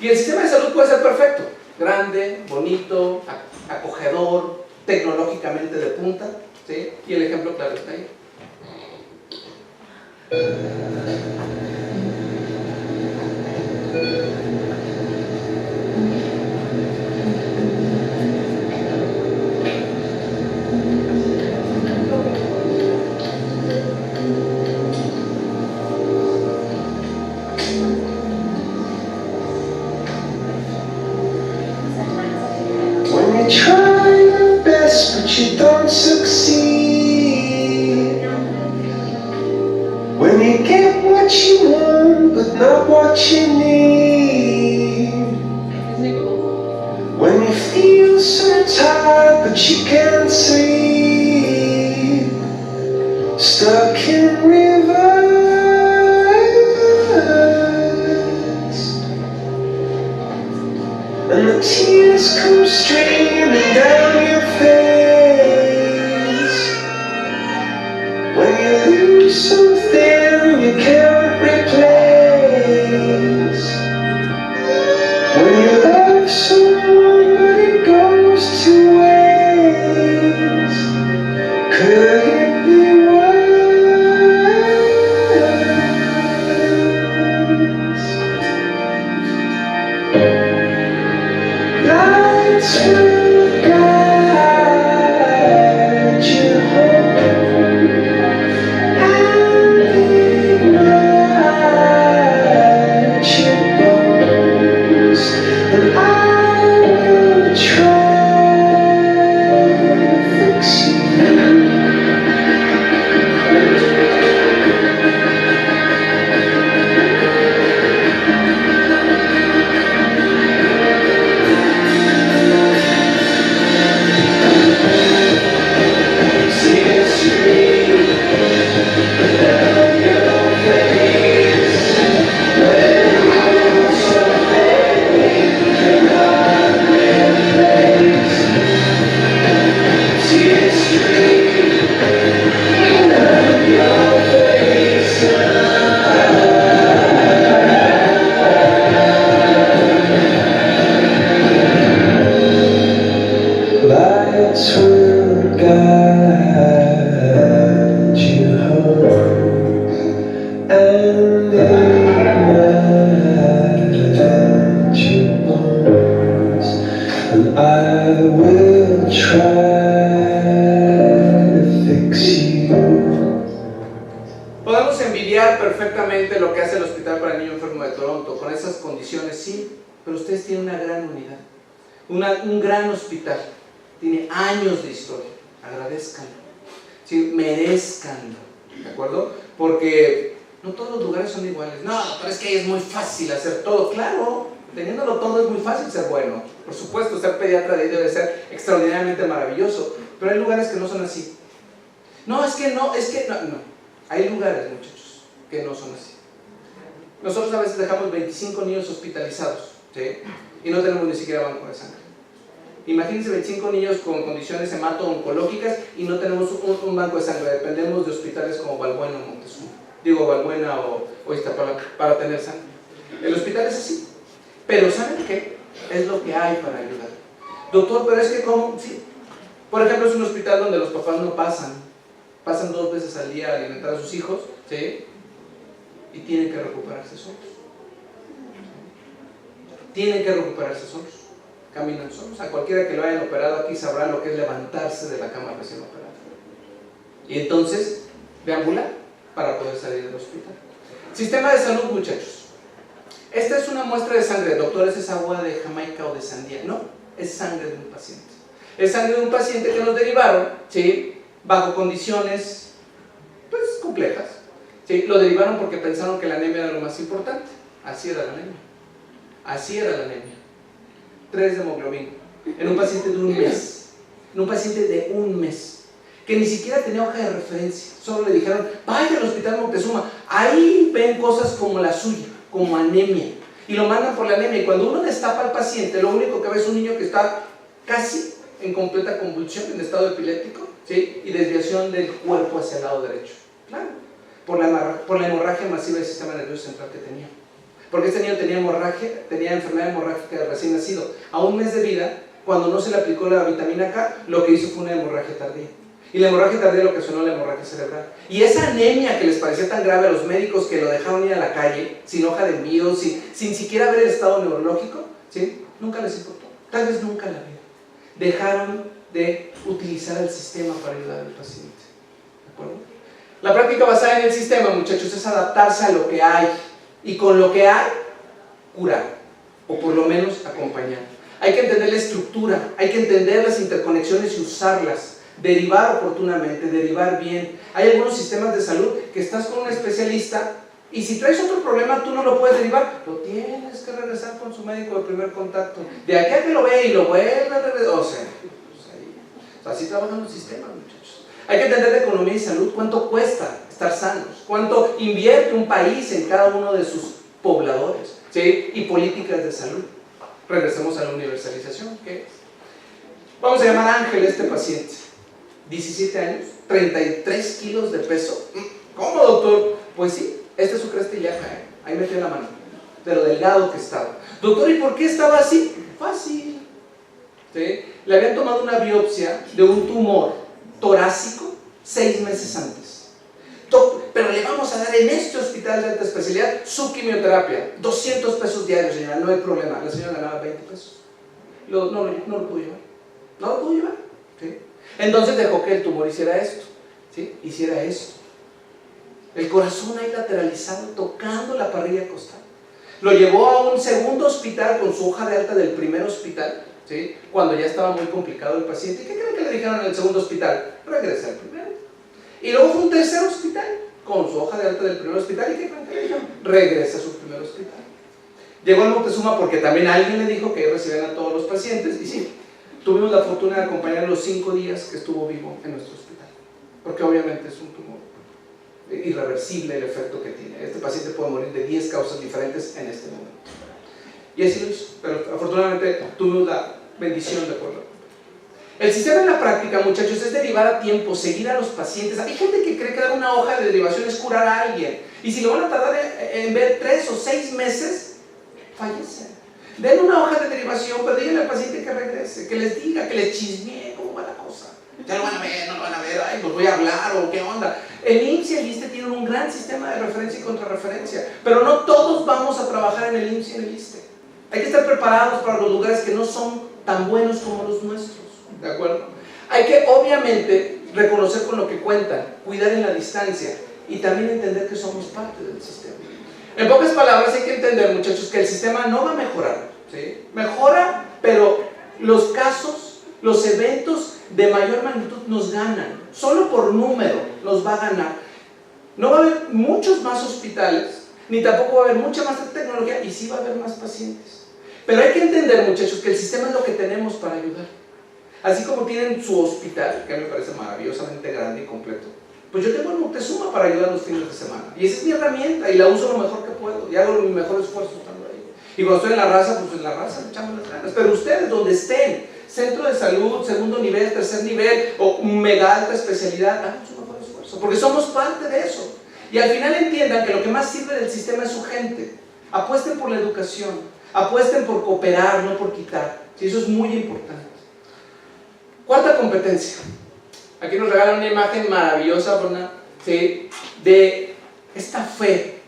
Y el sistema de salud puede ser perfecto, grande, bonito, acogedor, tecnológicamente de punta, ¿sí? Y el ejemplo claro está ahí. When you try your best but you don't succeed, when you get what you want but not what you need, when you feel so tired but you can't sleep, stuck in rivers, and the tears come streaming down your face. When you lose something you can't replace. When you love someone but it goes to waste. Could it be worse? Lights will guide you home and ignite your bones, and I will try to fix you. Lights will guide you home and ignite your bones, and I will try to fix you. Podemos envidiar perfectamente lo que hace el Hospital para el Niño Enfermo de Toronto, con esas condiciones, sí, pero ustedes tienen una gran unidad, un gran hospital, tiene años de historia, agradezcanlo, ¿sí? Merezcanlo, ¿de acuerdo? Porque no todos los lugares son iguales. No, pero es que ahí es muy fácil hacer todo, claro, teniéndolo todo es muy fácil ser bueno, por supuesto, ser pediatra de ahí debe ser extraordinariamente maravilloso, pero hay lugares que no son así. No, hay lugares, muchachos, que no son así. Nosotros a veces dejamos 25 niños hospitalizados, ¿sí? Y no tenemos ni siquiera banco de sangre. Imagínense 25 niños con condiciones hemato-oncológicas y no tenemos un banco de sangre. Dependemos de hospitales como Balbuena o Montezuma, Balbuena o Iztapalapa para tener sangre. El hospital es así. Pero ¿saben qué? Es lo que hay para ayudar. Doctor, pero es que ¿cómo? Sí. Por ejemplo, es un hospital donde los papás no pasan 2 veces al día a alimentar a sus hijos, ¿sí? Y tienen que recuperarse solos. Tienen que recuperarse solos. Caminan solos. A cualquiera que lo hayan operado aquí sabrá lo que es levantarse de la cama recién operada. Y entonces, deambular para poder salir del hospital. Sistema de salud, muchachos. esta es una muestra de sangre, doctor, ¿es agua de Jamaica o de sandía? No, es sangre de un paciente. Es sangre de un paciente que nos derivaron, ¿sí?, bajo condiciones, pues, complejas. ¿Sí? Lo derivaron porque pensaron que la anemia era lo más importante. Así era la anemia. Así era la anemia. 3 de hemoglobina. En un paciente de un mes. En un paciente de un mes. Que ni siquiera tenía hoja de referencia. Solo le dijeron, vaya al hospital Moctezuma. Ahí ven cosas como la suya, como anemia. Y lo mandan por la anemia. Y cuando uno destapa al paciente, lo único que ve es un niño que está casi en completa convulsión, en estado epiléptico, ¿sí?, y desviación del cuerpo hacia el lado derecho. Claro, por la hemorragia masiva del sistema nervioso central que tenía. Porque este niño tenía hemorragia, tenía enfermedad hemorrágica de recién nacido. A un mes de vida, cuando no se le aplicó la vitamina K, lo que hizo fue una hemorragia tardía. Y la hemorragia tardía lo que ocasionó la hemorragia cerebral. Y esa anemia que les parecía tan grave a los médicos que lo dejaron ir a la calle, sin hoja de envío, sin siquiera ver el estado neurológico, ¿sí?, nunca les importó. Tal vez nunca la vieron. Dejaron de utilizar el sistema para ayudar al paciente. ¿De acuerdo? La práctica basada en el sistema, muchachos, es adaptarse a lo que hay. Y con lo que hay, curar. O por lo menos acompañar. Hay que entender la estructura, hay que entender las interconexiones y usarlas. Derivar oportunamente, derivar bien. Hay algunos sistemas de salud que estás con un especialista y si traes otro problema tú no lo puedes derivar, lo tienes que regresar con su médico de primer contacto. De aquí a que lo ve y lo vuelve a regresar. O sea, así trabajan los sistemas, muchachos. Hay que entender de economía y salud, cuánto cuesta estar sanos, cuánto invierte un país en cada uno de sus pobladores, ¿sí?, y políticas de salud. Regresemos a la universalización, ¿qué es? Vamos a llamar a Ángel, este paciente, 17 años, 33 kilos de peso. ¿Cómo, doctor? Pues sí, esta es su cresta ilíaca, ahí metió la mano, de lo delgado que estaba. Doctor, ¿y por qué estaba así? Fácil. ¿Sí? Le habían tomado una biopsia de un tumor torácico 6 meses antes. Pero le vamos a dar en este hospital de alta especialidad su quimioterapia, 200 pesos diarios, señora, no hay problema. La señora ganaba 20 pesos. No lo pudo llevar. No lo pudo llevar. ¿Sí? Entonces dejó que el tumor hiciera esto. ¿Sí? Hiciera esto. El corazón ahí lateralizado, tocando la parrilla costal. Lo llevó a un segundo hospital con su hoja de alta del primer hospital, ¿sí?, cuando ya estaba muy complicado el paciente. ¿Y qué creen que le dijeron en el segundo hospital? Regresa al primero. Y luego fue un tercer hospital con su hoja de alta del primer hospital. ¿Y qué creen que le dijeron? Regresa a su primer hospital. Llegó al Moctezuma porque también alguien le dijo que recibían a todos los pacientes. Y sí, tuvimos la fortuna de acompañar los 5 días que estuvo vivo en nuestro hospital. Porque obviamente es un tumor irreversible el efecto que tiene. Este paciente puede morir de 10 causas diferentes en este momento. Y así lo hizo, pero afortunadamente tuvimos la bendición de poderlo. El sistema en la práctica, muchachos, es derivar a tiempo, seguir a los pacientes. Hay gente que cree que dar una hoja de derivación es curar a alguien, y si lo van a tardar en ver 3 o 6 meses, fallecen. Den una hoja de derivación, pero díganle al paciente que regrese, que les diga, que les chismee cómo va la cosa. Ya lo van a ver, no lo van a ver, ay, pues voy a hablar o qué onda. El IMSS y el ISSSTE tienen un gran sistema de referencia y contrarreferencia, pero no todos vamos a trabajar en el IMSS y en el ISSSTE. Hay que estar preparados para los lugares que no son tan buenos como los nuestros, ¿de acuerdo? Hay que obviamente reconocer con lo que cuentan, cuidar en la distancia y también entender que somos parte del sistema. En pocas palabras hay que entender, muchachos, que el sistema no va a mejorar, ¿sí? Mejora, pero los casos, los eventos de mayor magnitud nos ganan, solo por número nos va a ganar. No va a haber muchos más hospitales, ni tampoco va a haber mucha más tecnología, y sí va a haber más pacientes. Pero hay que entender, muchachos, que el sistema es lo que tenemos para ayudar. Así como tienen su hospital, que a mí me parece maravillosamente grande y completo, pues yo tengo el Moctezuma para ayudar los fines de semana, y esa es mi herramienta, y la uso lo mejor que puedo, y hago mi mejor esfuerzo estando ahí. Y cuando estoy en la raza, pues en la raza le echamos las ganas. Pero ustedes, donde estén, centro de salud, segundo nivel, tercer nivel, o mega alta especialidad, hagan su mejor esfuerzo, porque somos parte de eso. Y al final entiendan que lo que más sirve del sistema es su gente. Apuesten por la educación, apuesten por cooperar, no por quitar. Sí, eso es muy importante. Cuarta competencia. Aquí nos regalan una imagen maravillosa, ¿verdad? ¿Sí? De esta fe,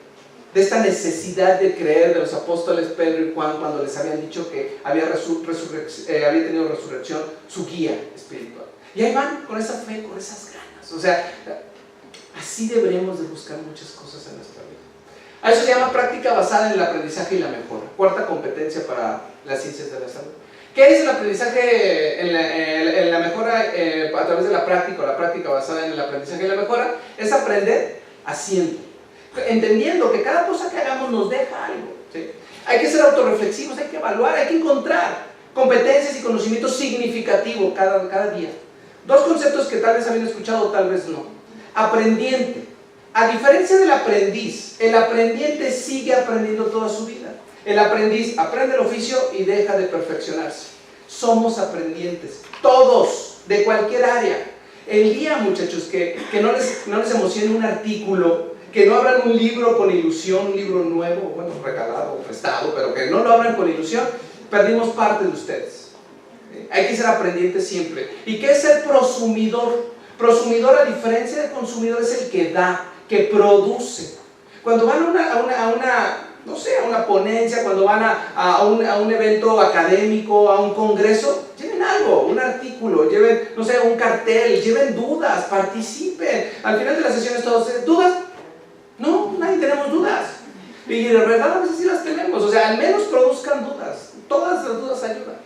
de esta necesidad de creer de los apóstoles Pedro y Juan cuando les habían dicho que había tenido resurrección, su guía espiritual. Y ahí van con esa fe, con esas ganas. O sea, así deberíamos de buscar muchas cosas en nuestra vida. A eso se llama práctica basada en el aprendizaje y la mejora. Cuarta competencia para las ciencias de la salud. ¿Qué es el aprendizaje en la mejora a través de la práctica o la práctica basada en el aprendizaje y la mejora? Es aprender haciendo, entendiendo que cada cosa que hagamos nos deja algo, ¿sí? Hay que ser autorreflexivos, hay que evaluar, hay que encontrar competencias y conocimientos significativos cada día. Dos conceptos que tal vez habían escuchado, tal vez no. Aprendiente. A diferencia del aprendiz, el aprendiente sigue aprendiendo toda su vida. El aprendiz aprende el oficio y deja de perfeccionarse. Somos aprendientes, todos, de cualquier área. El día, muchachos, que no les emocione un artículo, que no abran un libro con ilusión, un libro nuevo, bueno, regalado o prestado, pero que no lo abran con ilusión, perdimos parte de ustedes. Hay que ser aprendientes siempre. ¿Y qué es ser prosumidor? Prosumidor, a diferencia de consumidor, es el que da, que produce. Cuando van no sé, a una ponencia, cuando van a un evento académico, a un congreso, lleven algo, un artículo, lleven, no sé, un cartel, lleven dudas, participen. Al final de las sesiones todos, ¿dudas? No, nadie tenemos dudas. Y de verdad a veces sí las tenemos, o sea, al menos produzcan dudas. Todas las dudas ayudan.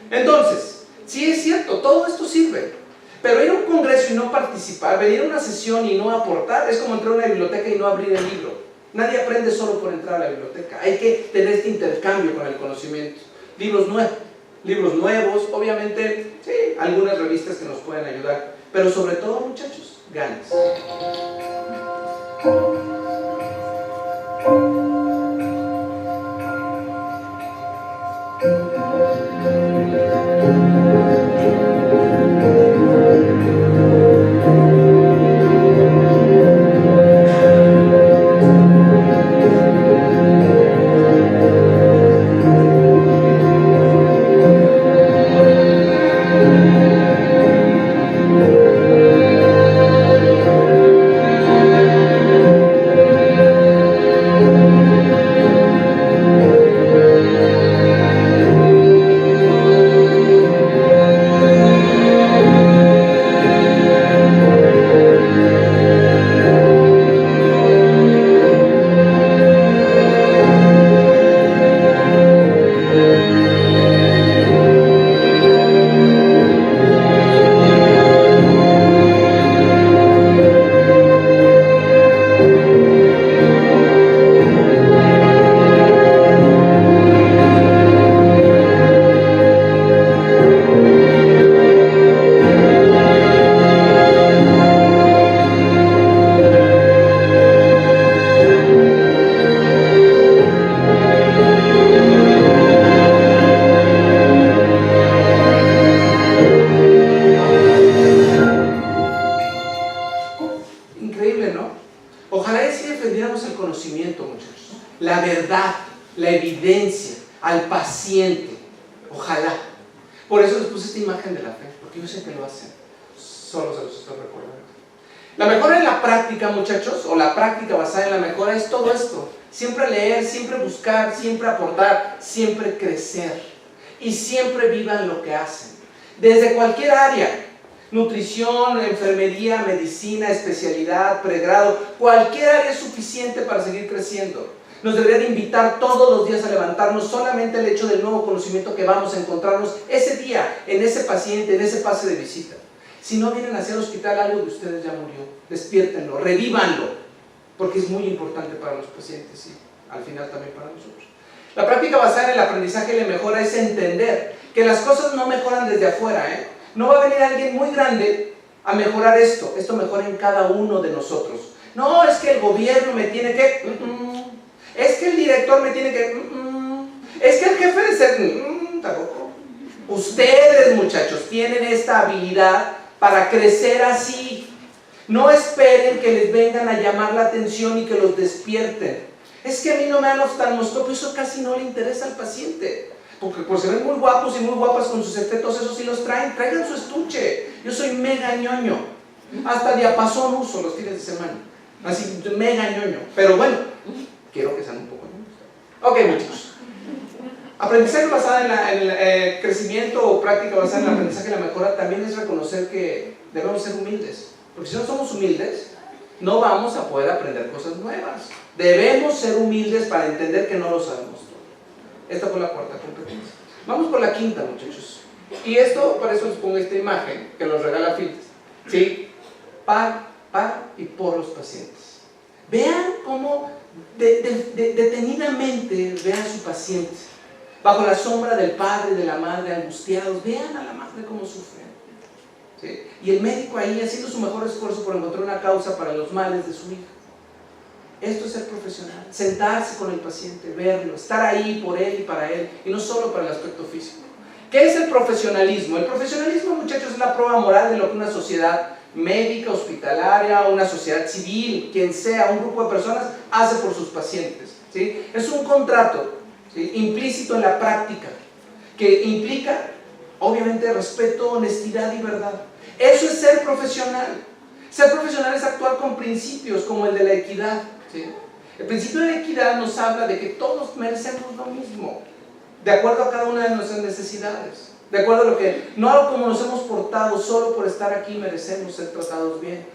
Entonces, sí es cierto, todo esto sirve. Pero ir a un congreso y no participar, venir a una sesión y no aportar, es como entrar a una biblioteca y no abrir el libro. Nadie aprende solo por entrar a la biblioteca. Hay que tener este intercambio con el conocimiento. Libros nuevos, obviamente, sí, algunas revistas que nos pueden ayudar. Pero sobre todo, muchachos, ganas. Muchachos, o la práctica basada en la mejora es todo esto: siempre leer, siempre buscar, siempre aportar, siempre crecer y siempre vivan lo que hacen desde cualquier área: nutrición, enfermería, medicina, especialidad, pregrado. Cualquier área es suficiente para seguir creciendo. Nos debería de invitar todos los días a levantarnos solamente el hecho del nuevo conocimiento que vamos a encontrarnos ese día, en ese paciente, en ese pase de visita. Si no vienen hacia el hospital, algo de ustedes ya murió. Despiértenlo, revívanlo, porque es muy importante para los pacientes y al final también para nosotros. La práctica basada en el aprendizaje y la mejora es entender que las cosas no mejoran desde afuera, No va a venir alguien muy grande a mejorar esto. Esto mejora en cada uno de nosotros. No, es que el gobierno me tiene que... Es que el director me tiene que... Es que el jefe de ser... Tampoco. Ustedes, muchachos, tienen esta habilidad para crecer así. No esperen que les vengan a llamar la atención y que los despierten. Es que a mí no me dan oftalmoscopio, eso casi no le interesa al paciente. Porque pues se ven muy guapos y muy guapas con sus efectos, esos sí los traen. Traigan su estuche. Yo soy mega ñoño. Hasta diapasón uso los fines de semana. Así, mega ñoño. Pero bueno, quiero que sean un poco ñoños. Ok, muchachos. Aprendizaje basado en el crecimiento o práctica basada en el aprendizaje y la mejora también es reconocer que debemos ser humildes. Porque si no somos humildes, no vamos a poder aprender cosas nuevas. Debemos ser humildes para entender que no lo sabemos todo. Esta fue la cuarta competencia. Vamos por la quinta, muchachos. Y esto, para eso les pongo esta imagen que nos regala Fields. ¿Sí? Para y por los pacientes. Vean cómo detenidamente vean a su paciente. Bajo la sombra del padre y de la madre angustiados. Vean a la madre cómo sufre. ¿Sí? Y el médico ahí haciendo su mejor esfuerzo por encontrar una causa para los males de su hija. Esto es ser profesional, sentarse con el paciente, verlo, estar ahí por él y para él, y no solo para el aspecto físico. ¿Qué es el profesionalismo? El profesionalismo, muchachos, es la prueba moral de lo que una sociedad médica, hospitalaria, una sociedad civil, quien sea, un grupo de personas, hace por sus pacientes. ¿Sí? Es un contrato, ¿sí?, implícito en la práctica, que implica, obviamente, respeto, honestidad y verdad. Eso es ser profesional. Ser profesional es actuar con principios como el de la equidad. ¿Sí? El principio de la equidad nos habla de que todos merecemos lo mismo, de acuerdo a cada una de nuestras necesidades, de acuerdo a lo que, no como nos hemos portado, solo por estar aquí merecemos ser tratados bien.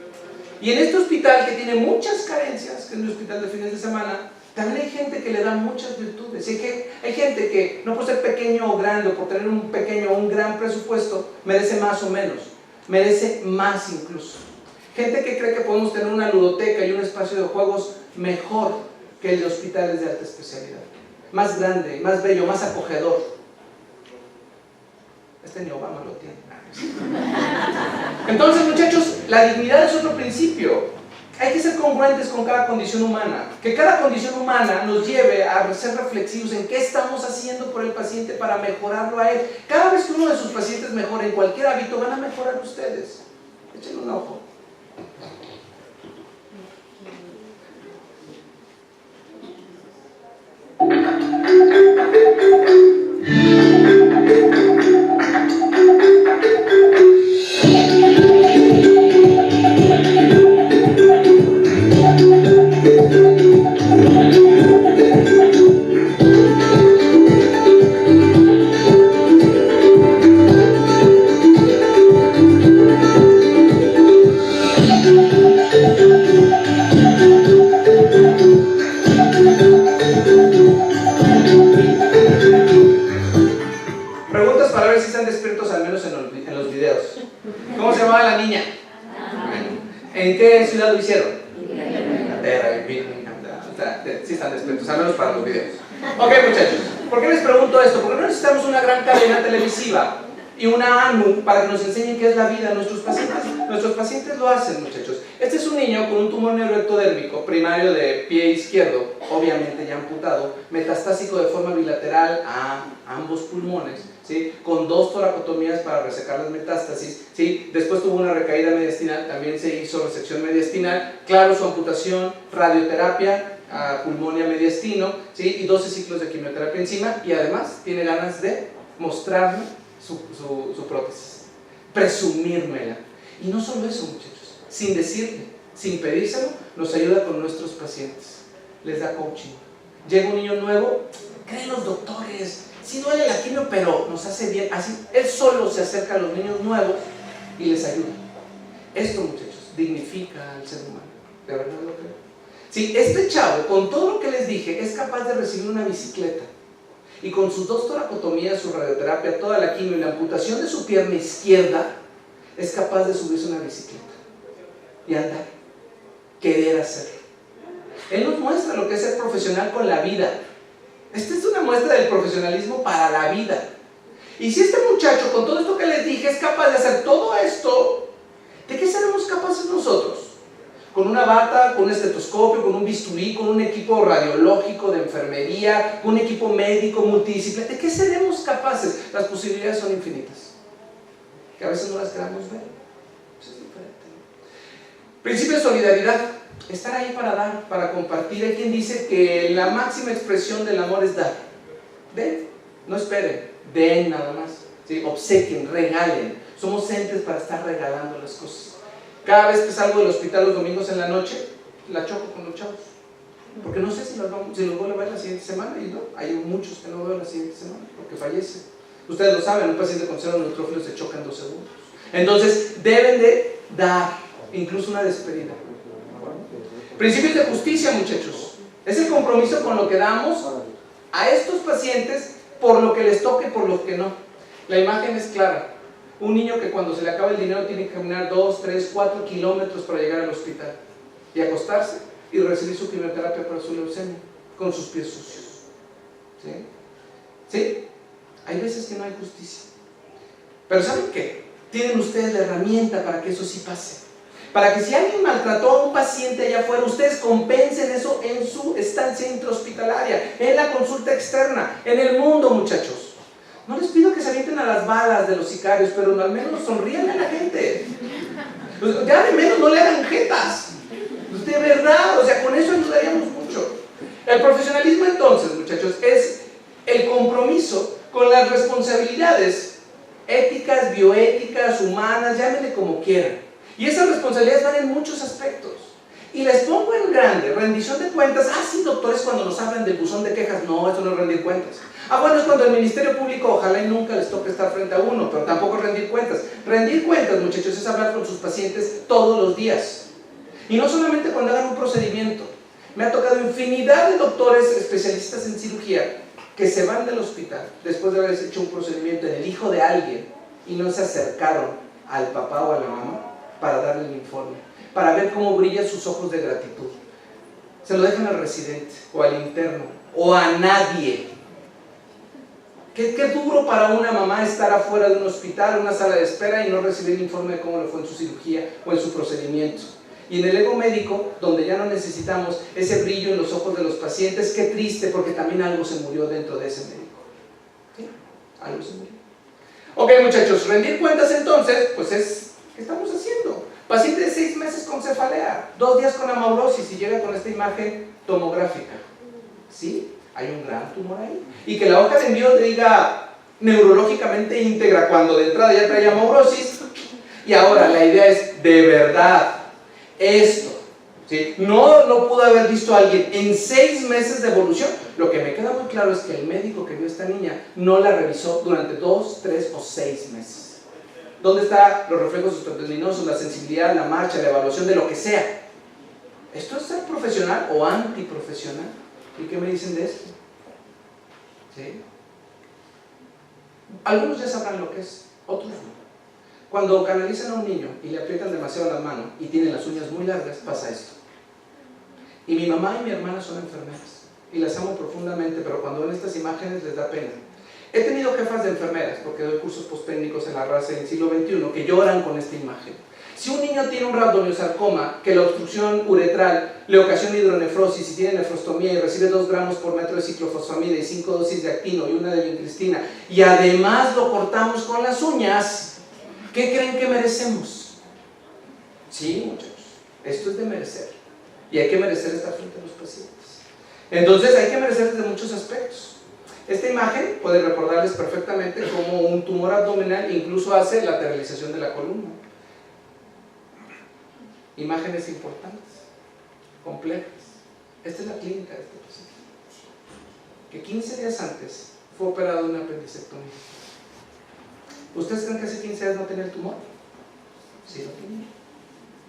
Y en este hospital que tiene muchas carencias, que es un hospital de fines de semana, también hay gente que le da muchas virtudes. Y hay gente que no por ser pequeño o grande, o por tener un pequeño o un gran presupuesto, merece más o menos, merece más incluso. Gente que cree que podemos tener una ludoteca y un espacio de juegos mejor que el de hospitales de alta especialidad. Más grande, más bello, más acogedor. Este ni Obama lo tiene. Entonces, muchachos, la dignidad es otro principio. Hay que ser congruentes con cada condición humana. Que cada condición humana nos lleve a ser reflexivos en qué estamos haciendo por el paciente para mejorarlo a él. Cada vez que uno de sus pacientes mejore en cualquier hábito, van a mejorar ustedes. Échenle un ojo. ¿En qué ciudad lo hicieron? Inglaterra, sí están despiertos, al menos para los videos. Ok, muchachos, ¿por qué les pregunto esto? Porque no necesitamos una gran cadena televisiva y una ANU para que nos enseñen qué es la vida de nuestros pacientes. Nuestros pacientes lo hacen, muchachos. Este es un niño con un tumor neuroectodérmico primario de pie izquierdo, obviamente ya amputado, metastásico de forma bilateral a ambos pulmones, ¿sí?, con 2 toracotomías para resecar las metástasis, ¿sí?, después tuvo una recaída mediastinal, también se hizo resección mediastinal, claro, su amputación, radioterapia, pulmonía mediastino, ¿sí?, y 12 ciclos de quimioterapia encima, y además tiene ganas de mostrarme su prótesis, presumírmela. Y no solo eso, muchachos, sin decirle, sin pedírselo, nos ayuda con nuestros pacientes, les da coaching. Llega un niño nuevo, creen los doctores, sí duele la quimio, pero nos hace bien. Así, él solo se acerca a los niños nuevos y les ayuda. Esto, muchachos, dignifica al ser humano. ¿De verdad lo creo? Sí, este chavo, con todo lo que les dije, es capaz de recibir una bicicleta. Y con sus 2 toracotomías, su radioterapia, toda la quimio y la amputación de su pierna izquierda, es capaz de subirse a una bicicleta y andar, querer hacerlo. Él nos muestra lo que es ser profesional con la vida. Esta es una muestra del profesionalismo para la vida. Y si este muchacho, con todo esto que les dije, es capaz de hacer todo esto, ¿de qué seremos capaces nosotros? Con una bata, con un estetoscopio, con un bisturí, con un equipo radiológico de enfermería, con un equipo médico multidisciplinar. ¿De qué seremos capaces? Las posibilidades son infinitas, que a veces no las queramos ver. Eso es diferente. Principio de solidaridad. Estar ahí para dar, para compartir. Hay quien dice que la máxima expresión del amor es dar. Den, no esperen, den nada más, ¿sí? Obsequien, regalen. Somos entes para estar regalando las cosas. Cada vez que salgo del hospital los domingos en la noche, la choco con los chavos, porque no sé si los vuelvo a ver la siguiente semana. Y no, hay muchos que no veo la siguiente semana porque fallecen. Ustedes lo saben, un paciente con cero neutrófilos se choca en 2 segundos. Entonces deben de dar, incluso una despedida. Principios de justicia, muchachos. Es el compromiso con lo que damos a estos pacientes por lo que les toque y por lo que no. La imagen es clara. Un niño que cuando se le acaba el dinero tiene que caminar 2, 3, 4 kilómetros para llegar al hospital y acostarse y recibir su quimioterapia para su leucemia con sus pies sucios. ¿Sí? ¿Sí? Hay veces que no hay justicia. Pero ¿saben qué? Tienen ustedes la herramienta para que eso sí pase. Para que si alguien maltrató a un paciente allá afuera, ustedes compensen eso en su estancia intrahospitalaria, en la consulta externa, en el mundo, muchachos. No les pido que se avienten a las balas de los sicarios, pero al menos sonrían a la gente. Ya de menos no le hagan jetas. De verdad, o sea, con eso ayudaríamos mucho. El profesionalismo entonces, muchachos, es el compromiso con las responsabilidades éticas, bioéticas, humanas, llámenle como quieran. Y esas responsabilidades van en muchos aspectos. Y les pongo en grande, rendición de cuentas. Ah, sí, doctores, cuando nos hablan del buzón de quejas. No, eso no es rendir cuentas. Ah, bueno, es cuando el Ministerio Público, ojalá y nunca les toque estar frente a uno, pero tampoco es rendir cuentas. Rendir cuentas, muchachos, es hablar con sus pacientes todos los días. Y no solamente cuando hagan un procedimiento. Me ha tocado infinidad de doctores especialistas en cirugía que se van del hospital después de haber hecho un procedimiento en el hijo de alguien y no se acercaron al papá o a la mamá para darle el informe, para ver cómo brillan sus ojos de gratitud. Se lo dejan al residente o al interno o a nadie. Qué duro para una mamá estar afuera de un hospital, una sala de espera y no recibir el informe de cómo le fue en su cirugía o en su procedimiento. Y en el ego médico, donde ya no necesitamos ese brillo en los ojos de los pacientes, qué triste, porque también algo se murió dentro de ese médico. ¿Sí? Algo se murió. Ok, muchachos, rendir cuentas entonces, pues es, ¿qué estamos haciendo? Paciente de 6 meses con cefalea, 2 días con amaurosis y llega con esta imagen tomográfica. ¿Sí? Hay un gran tumor ahí. Y que la hoja de envío diga neurológicamente íntegra cuando de entrada ya traía amaurosis. Y ahora la idea es, de verdad, esto, ¿sí? No lo pudo haber visto alguien en 6 meses de evolución. Lo que me queda muy claro es que el médico que vio a esta niña no la revisó durante 2, 3 o 6 meses. ¿Dónde están los reflejos osteotendinosos, la sensibilidad, la marcha, la evaluación de lo que sea? ¿Esto es ser profesional o antiprofesional? ¿Y qué me dicen de esto? ¿Sí? Algunos ya sabrán lo que es, otros no. Cuando canalizan a un niño y le aprietan demasiado la mano y tienen las uñas muy largas, pasa esto. Y mi mamá y mi hermana son enfermeras y las amo profundamente, pero cuando ven estas imágenes les da pena. He tenido jefas de enfermeras, porque doy cursos posttécnicos en la raza en el siglo XXI, que lloran con esta imagen. Si un niño tiene un rhabdomyosarcoma, que la obstrucción uretral le ocasiona hidronefrosis y tiene nefrostomía y recibe 2 gramos por metro de ciclofosfamida y 5 dosis de actino y una de vincristina, y además lo cortamos con las uñas, ¿qué creen que merecemos? Sí, muchachos, esto es de merecer. Y hay que merecer estar frente a los pacientes. Entonces hay que merecer desde muchos aspectos. Esta imagen puede recordarles perfectamente cómo un tumor abdominal incluso hace lateralización de la columna. Imágenes importantes, complejas. Esta es la clínica de este paciente, que 15 días antes fue operado de una apendicectomía. ¿Ustedes creen que hace 15 días no tenía el tumor? Sí lo tenía,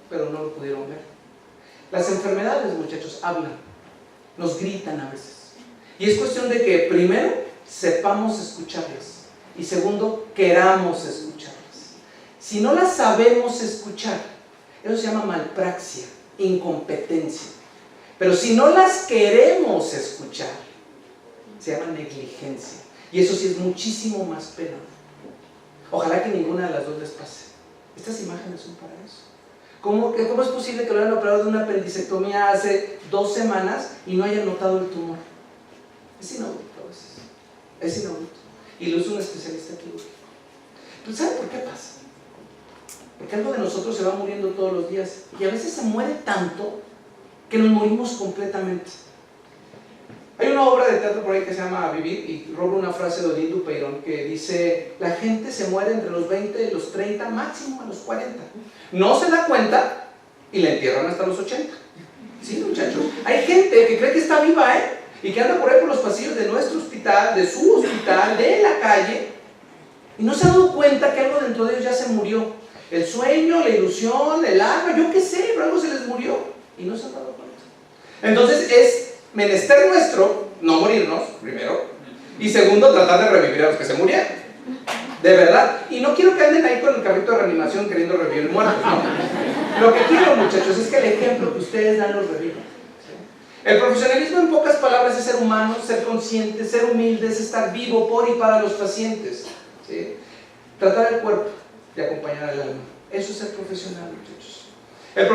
pero no lo pudieron ver. Las enfermedades, muchachos, hablan, nos gritan a veces. Y es cuestión de que primero sepamos escucharlas y segundo queramos escucharlas. Si no las sabemos escuchar, eso se llama malpraxia, incompetencia. Pero si no las queremos escuchar, se llama negligencia. Y eso sí es muchísimo más penoso. Ojalá que ninguna de las dos les pase. Estas imágenes son para eso. ¿Cómo es posible que lo hayan operado de una apendicectomía hace 2 semanas y no hayan notado el tumor? Es inaudito a veces. Es inaudito. Y lo hizo un especialista quirúrgico. Pero ¿sabe por qué pasa? Porque algo de nosotros se va muriendo todos los días y a veces se muere tanto que nos morimos completamente. Hay una obra de teatro por ahí que se llama Vivir y robo una frase de Odín Dupeirón que dice: la gente se muere entre los 20 y los 30, máximo a los 40. No se da cuenta y la entierran hasta los 80. Sí, muchachos. Hay gente que cree que está viva, y que anda por ahí por los pasillos de nuestro hospital, de su hospital, de la calle, y no se ha dado cuenta que algo dentro de ellos ya se murió. El sueño, la ilusión, el alma, yo qué sé, pero algo se les murió y no se han dado cuenta. Entonces es menester nuestro no morirnos, primero, y segundo, tratar de revivir a los que se murieron. De verdad. Y no quiero que anden ahí con el carrito de reanimación queriendo revivir muertos, no. Lo que quiero, muchachos, es que el ejemplo que ustedes dan los revivan. El profesionalismo, en pocas palabras, es ser humano, ser consciente, ser humilde, es estar vivo por y para los pacientes, ¿sí? Tratar el cuerpo y acompañar al alma. Eso es ser profesional, muchachos. El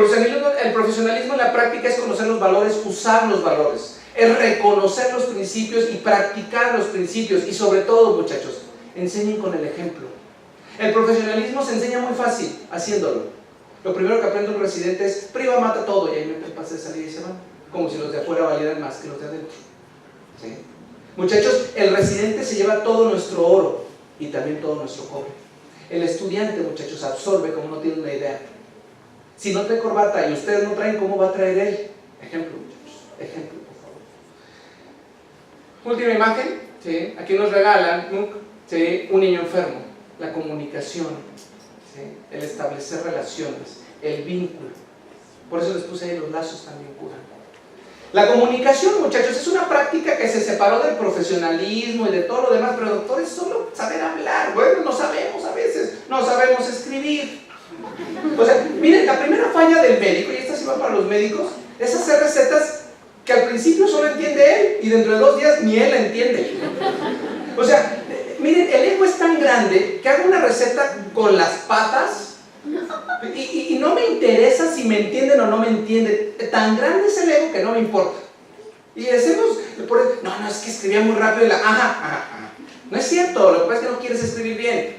profesionalismo en la práctica es conocer los valores, usar los valores, es reconocer los principios y practicar los principios. Y sobre todo, muchachos, enseñen con el ejemplo. El profesionalismo se enseña muy fácil, haciéndolo. Lo primero que aprende un residente es: priva, mata todo, y ahí mete el pase de salida y se van. Como si los de afuera valieran más que los de adentro, ¿sí? Muchachos, el residente se lleva todo nuestro oro y también todo nuestro cobre. El estudiante, muchachos, absorbe como no tiene una idea. Si no trae corbata y ustedes no traen, ¿cómo va a traer él? Ejemplo, muchachos, ejemplo, por favor. Última imagen, ¿sí? Aquí nos regalan, ¿sí?, un niño enfermo. La comunicación, ¿sí?, el establecer relaciones, el vínculo. Por eso les puse ahí los lazos también curan. La comunicación, muchachos, es una práctica que se separó del profesionalismo y de todo lo demás, pero doctor, es solo saber hablar. Bueno, no sabemos a veces, no sabemos escribir. O sea, miren, la primera falla del médico, y esta sí va para los médicos, es hacer recetas que al principio solo entiende él y dentro de 2 días ni él la entiende. O sea, miren, el ego es tan grande que hago una receta con las patas y no me interesa si me entienden o no me entienden. Tan grande es el ego que no me importa. Y hacemos, no, es que escribía muy rápido y ajá. No es cierto, lo que pasa es que no quieres escribir bien,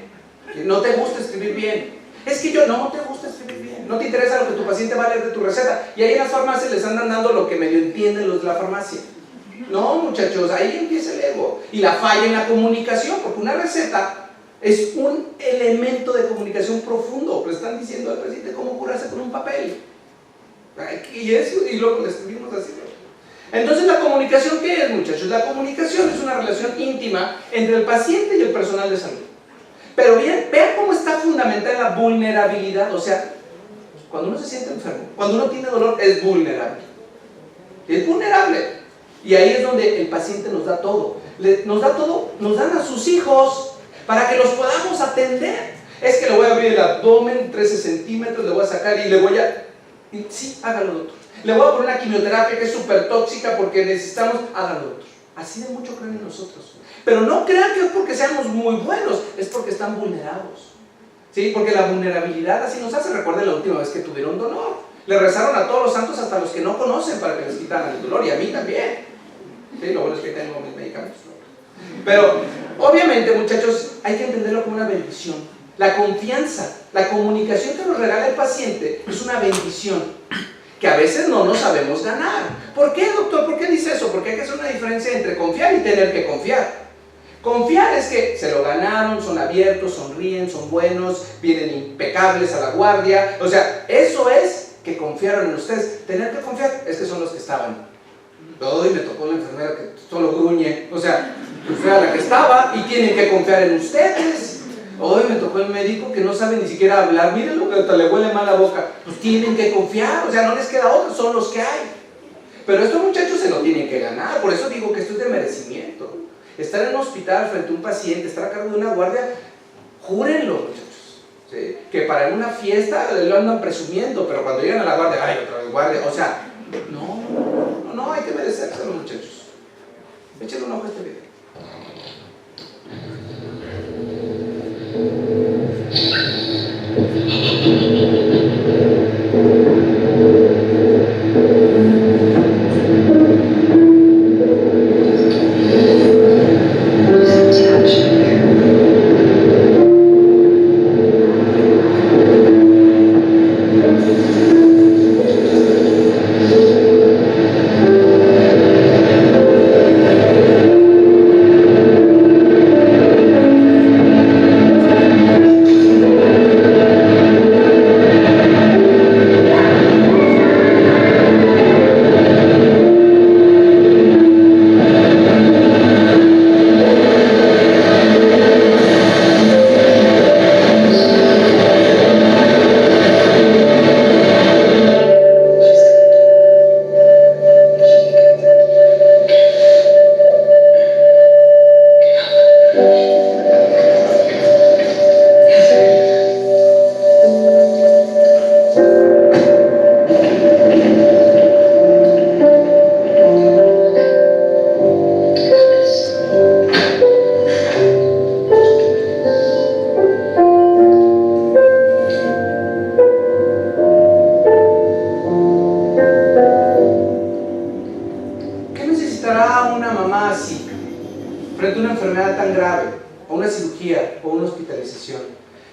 que no te gusta escribir bien. Es que no te gusta escribir bien, no te interesa lo que tu paciente va a leer de tu receta. Y ahí en las farmacias les andan dando lo que medio entienden los de la farmacia. No, muchachos, ahí empieza el ego. Y la falla en la comunicación, porque una receta es un elemento de comunicación profundo. Le están diciendo al paciente cómo curarse con un papel. Y luego le escribimos así. Entonces, ¿la comunicación qué es, muchachos? La comunicación es una relación íntima entre el paciente y el personal de salud. Pero bien, vean cómo está fundamentada la vulnerabilidad. O sea, cuando uno se siente enfermo, cuando uno tiene dolor, es vulnerable. Es vulnerable. Y ahí es donde el paciente nos da todo. Nos da todo, nos dan a sus hijos para que los podamos atender. Es que le voy a abrir el abdomen 13 centímetros, le voy a sacar y le voy a... Sí, hágalo, doctor. Le voy a poner una quimioterapia que es súper tóxica porque necesitamos... Hágalo, doctor. Así de mucho creen en nosotros. Pero no crean que es porque seamos muy buenos, es porque están vulnerados. ¿Sí? Porque la vulnerabilidad así nos hace. Recuerden la última vez que tuvieron dolor. Le rezaron a todos los santos, hasta los que no conocen, para que les quitaran el dolor, y a mí también. ¿Sí? Lo bueno es que tengo mis medicamentos. Pero, obviamente, muchachos, hay que entenderlo como una bendición. La confianza, la comunicación que nos regala el paciente es una bendición que a veces no nos sabemos ganar. ¿Por qué, doctor? ¿Por qué dice eso? Porque hay que hacer una diferencia entre confiar y tener que confiar. Confiar es que se lo ganaron, son abiertos, sonríen, son buenos, vienen impecables a la guardia. O sea, eso es que confiaron en ustedes. Tener que confiar es que son los que estaban. Hoy me tocó la enfermera que solo gruñe. O sea, fue a la que estaba y tienen que confiar en ustedes. Hoy me tocó el médico que no sabe ni siquiera hablar. Mírenlo, que hasta le huele mal la boca. Pues tienen que confiar, o sea, no les queda otro, son los que hay. Pero estos muchachos se lo tienen que ganar. Por eso digo que esto es de merecimiento. Estar en un hospital frente a un paciente, estar a cargo de una guardia, júrenlo, muchachos, ¿sí? Que para una fiesta lo andan presumiendo, pero cuando llegan a la guardia, ¡ay, otra vez guardia! O sea, no, hay que merecérselo, muchachos. Échenle un ojo a este video. tan grave, o una cirugía, o una hospitalización.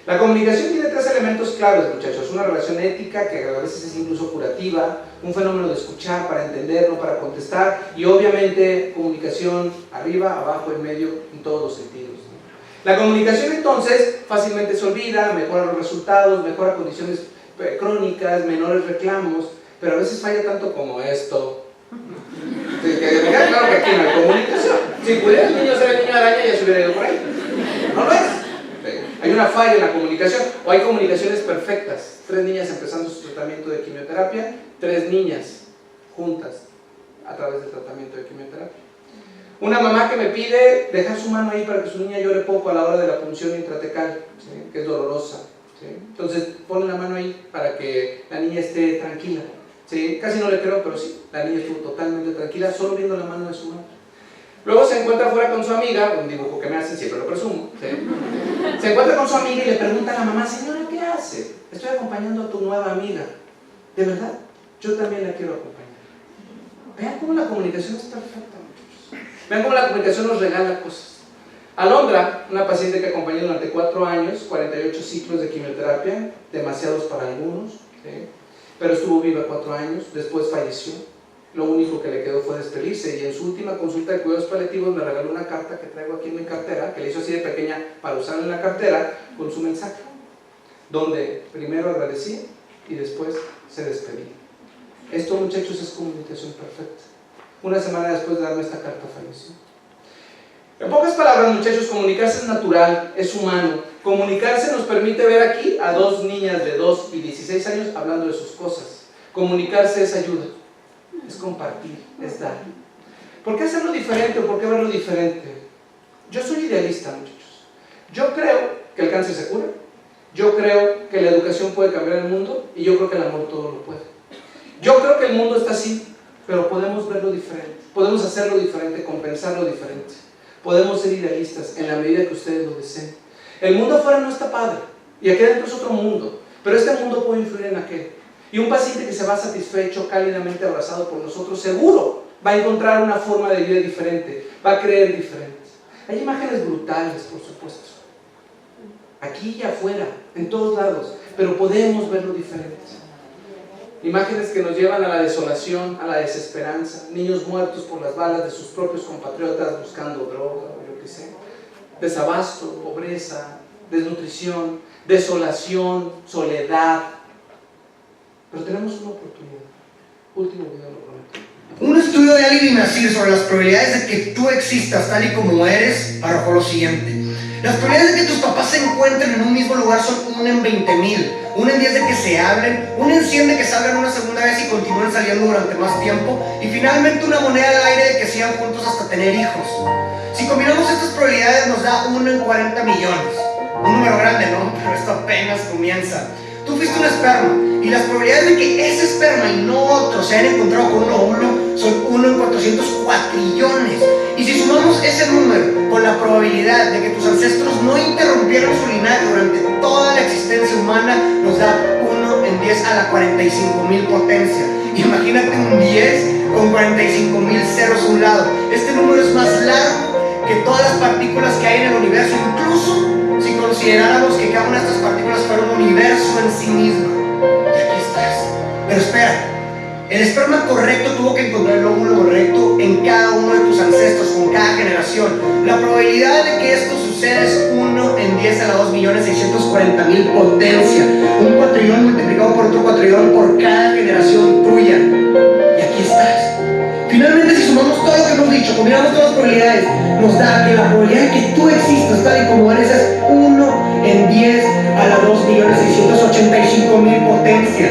La comunicación tiene 3 elementos claves, muchachos. Una relación ética, que a veces es incluso curativa, un fenómeno de escuchar para entender, no para contestar, y obviamente comunicación arriba, abajo, en medio, en todos los sentidos. La comunicación entonces fácilmente se olvida, mejora los resultados, mejora condiciones crónicas, menores reclamos, pero a veces falla tanto como esto. Que me queda claro que aquí no hay comunicación. Si pudiera el niño ser el niño araña, ya se hubiera ido por ahí. No lo es. Hay una falla en la comunicación, o hay comunicaciones perfectas. 3 niñas empezando su tratamiento de quimioterapia, 3 niñas juntas a través del tratamiento de quimioterapia. Una mamá que me pide dejar su mano ahí para que su niña llore poco a la hora de la punción intratecal, ¿sí? Que es dolorosa, ¿sí? Entonces pone la mano ahí para que la niña esté tranquila, ¿sí? Casi no le creo, pero sí, la niña estuvo totalmente tranquila solo viendo la mano de su madre. Luego se encuentra fuera con su amiga, un dibujo que me hacen, siempre lo presumo, ¿sí? Se encuentra con su amiga y le pregunta a la mamá: señora, ¿qué hace? Estoy acompañando a tu nueva amiga. ¿De verdad? Yo también la quiero acompañar. Vean cómo la comunicación es perfecta, muchachos. Vean cómo la comunicación nos regala cosas. Alondra, una paciente que acompañé durante 4 años, 48 ciclos de quimioterapia, demasiados para algunos, ¿sí? Pero estuvo viva 4 años, después falleció. Lo único que le quedó fue despedirse, y en su última consulta de cuidados paliativos me regaló una carta que traigo aquí en mi cartera, que le hizo así de pequeña para usarla en la cartera, con su mensaje, donde primero agradecía y después se despedía. Esto, muchachos, es comunicación perfecta. Una semana después de darme esta carta falleció. En pocas palabras, muchachos, comunicarse es natural, es humano. Comunicarse nos permite ver aquí a 2 niñas de 2 y 16 años hablando de sus cosas. Comunicarse es ayuda, es compartir, es dar. ¿Por qué hacerlo diferente o por qué verlo diferente? Yo soy idealista, muchachos. Yo creo que el cáncer se cura, yo creo que la educación puede cambiar el mundo, y yo creo que el amor todo lo puede. Yo creo que el mundo está así, pero podemos verlo diferente, podemos hacerlo diferente, compensarlo diferente. Podemos ser idealistas en la medida que ustedes lo deseen. El mundo afuera no está padre, y aquí adentro es otro mundo, pero este mundo puede influir en aquel. Y un paciente que se va satisfecho, cálidamente abrazado por nosotros, seguro va a encontrar una forma de vida diferente, va a creer diferente. Hay imágenes brutales, por supuesto, aquí y afuera, en todos lados, pero podemos verlo diferente. Imágenes que nos llevan a la desolación, a la desesperanza, niños muertos por las balas de sus propios compatriotas buscando droga o yo qué sé, desabasto, pobreza, desnutrición, desolación, soledad. Pero tenemos una oportunidad. Último video, lo prometo. Un estudio de Ali Binazir sobre las probabilidades de que tú existas tal y como eres arrojó lo siguiente: las probabilidades de que tus papás se encuentren en un mismo lugar son 1 en 20,000, 1 en 10 de que se hablen, 1 en 100 de que salgan una segunda vez y continúen saliendo durante más tiempo, y finalmente una moneda al aire de que sigan juntos hasta tener hijos. Si combinamos estas probabilidades nos da 1 en 40 millones. Un número grande, ¿no? Pero esto apenas comienza. Tú fuiste un esperma, y las probabilidades de que ese esperma y no otro se hayan encontrado con un óvulo son 1 en 400 cuatrillones. Y si sumamos ese número con la probabilidad de que tus ancestros no interrumpieron su linaje durante toda la existencia humana, nos da 1 en 10 a la 45,000 potencia. Imagínate un 10 con 45,000 ceros a un lado. Este número es más largo que todas las partículas que hay en el universo, incluso si consideráramos que cada una de estas partículas fuera un universo en sí misma. Y aquí estás. Pero espera, el esperma correcto tuvo que encontrar el óvulo correcto en cada uno de tus ancestros, con cada generación. La probabilidad de que esto suceda es 1 en 10 a la 2.640.000 potencia. Un cuatrillón multiplicado por otro cuatrillón por cada generación tuya. Y aquí estás. Finalmente, si sumamos todo lo que hemos dicho, combinamos todas las probabilidades, nos da que la probabilidad de que tú existas tal y como eres es 1 en 10 a la 2.685.000 potencia.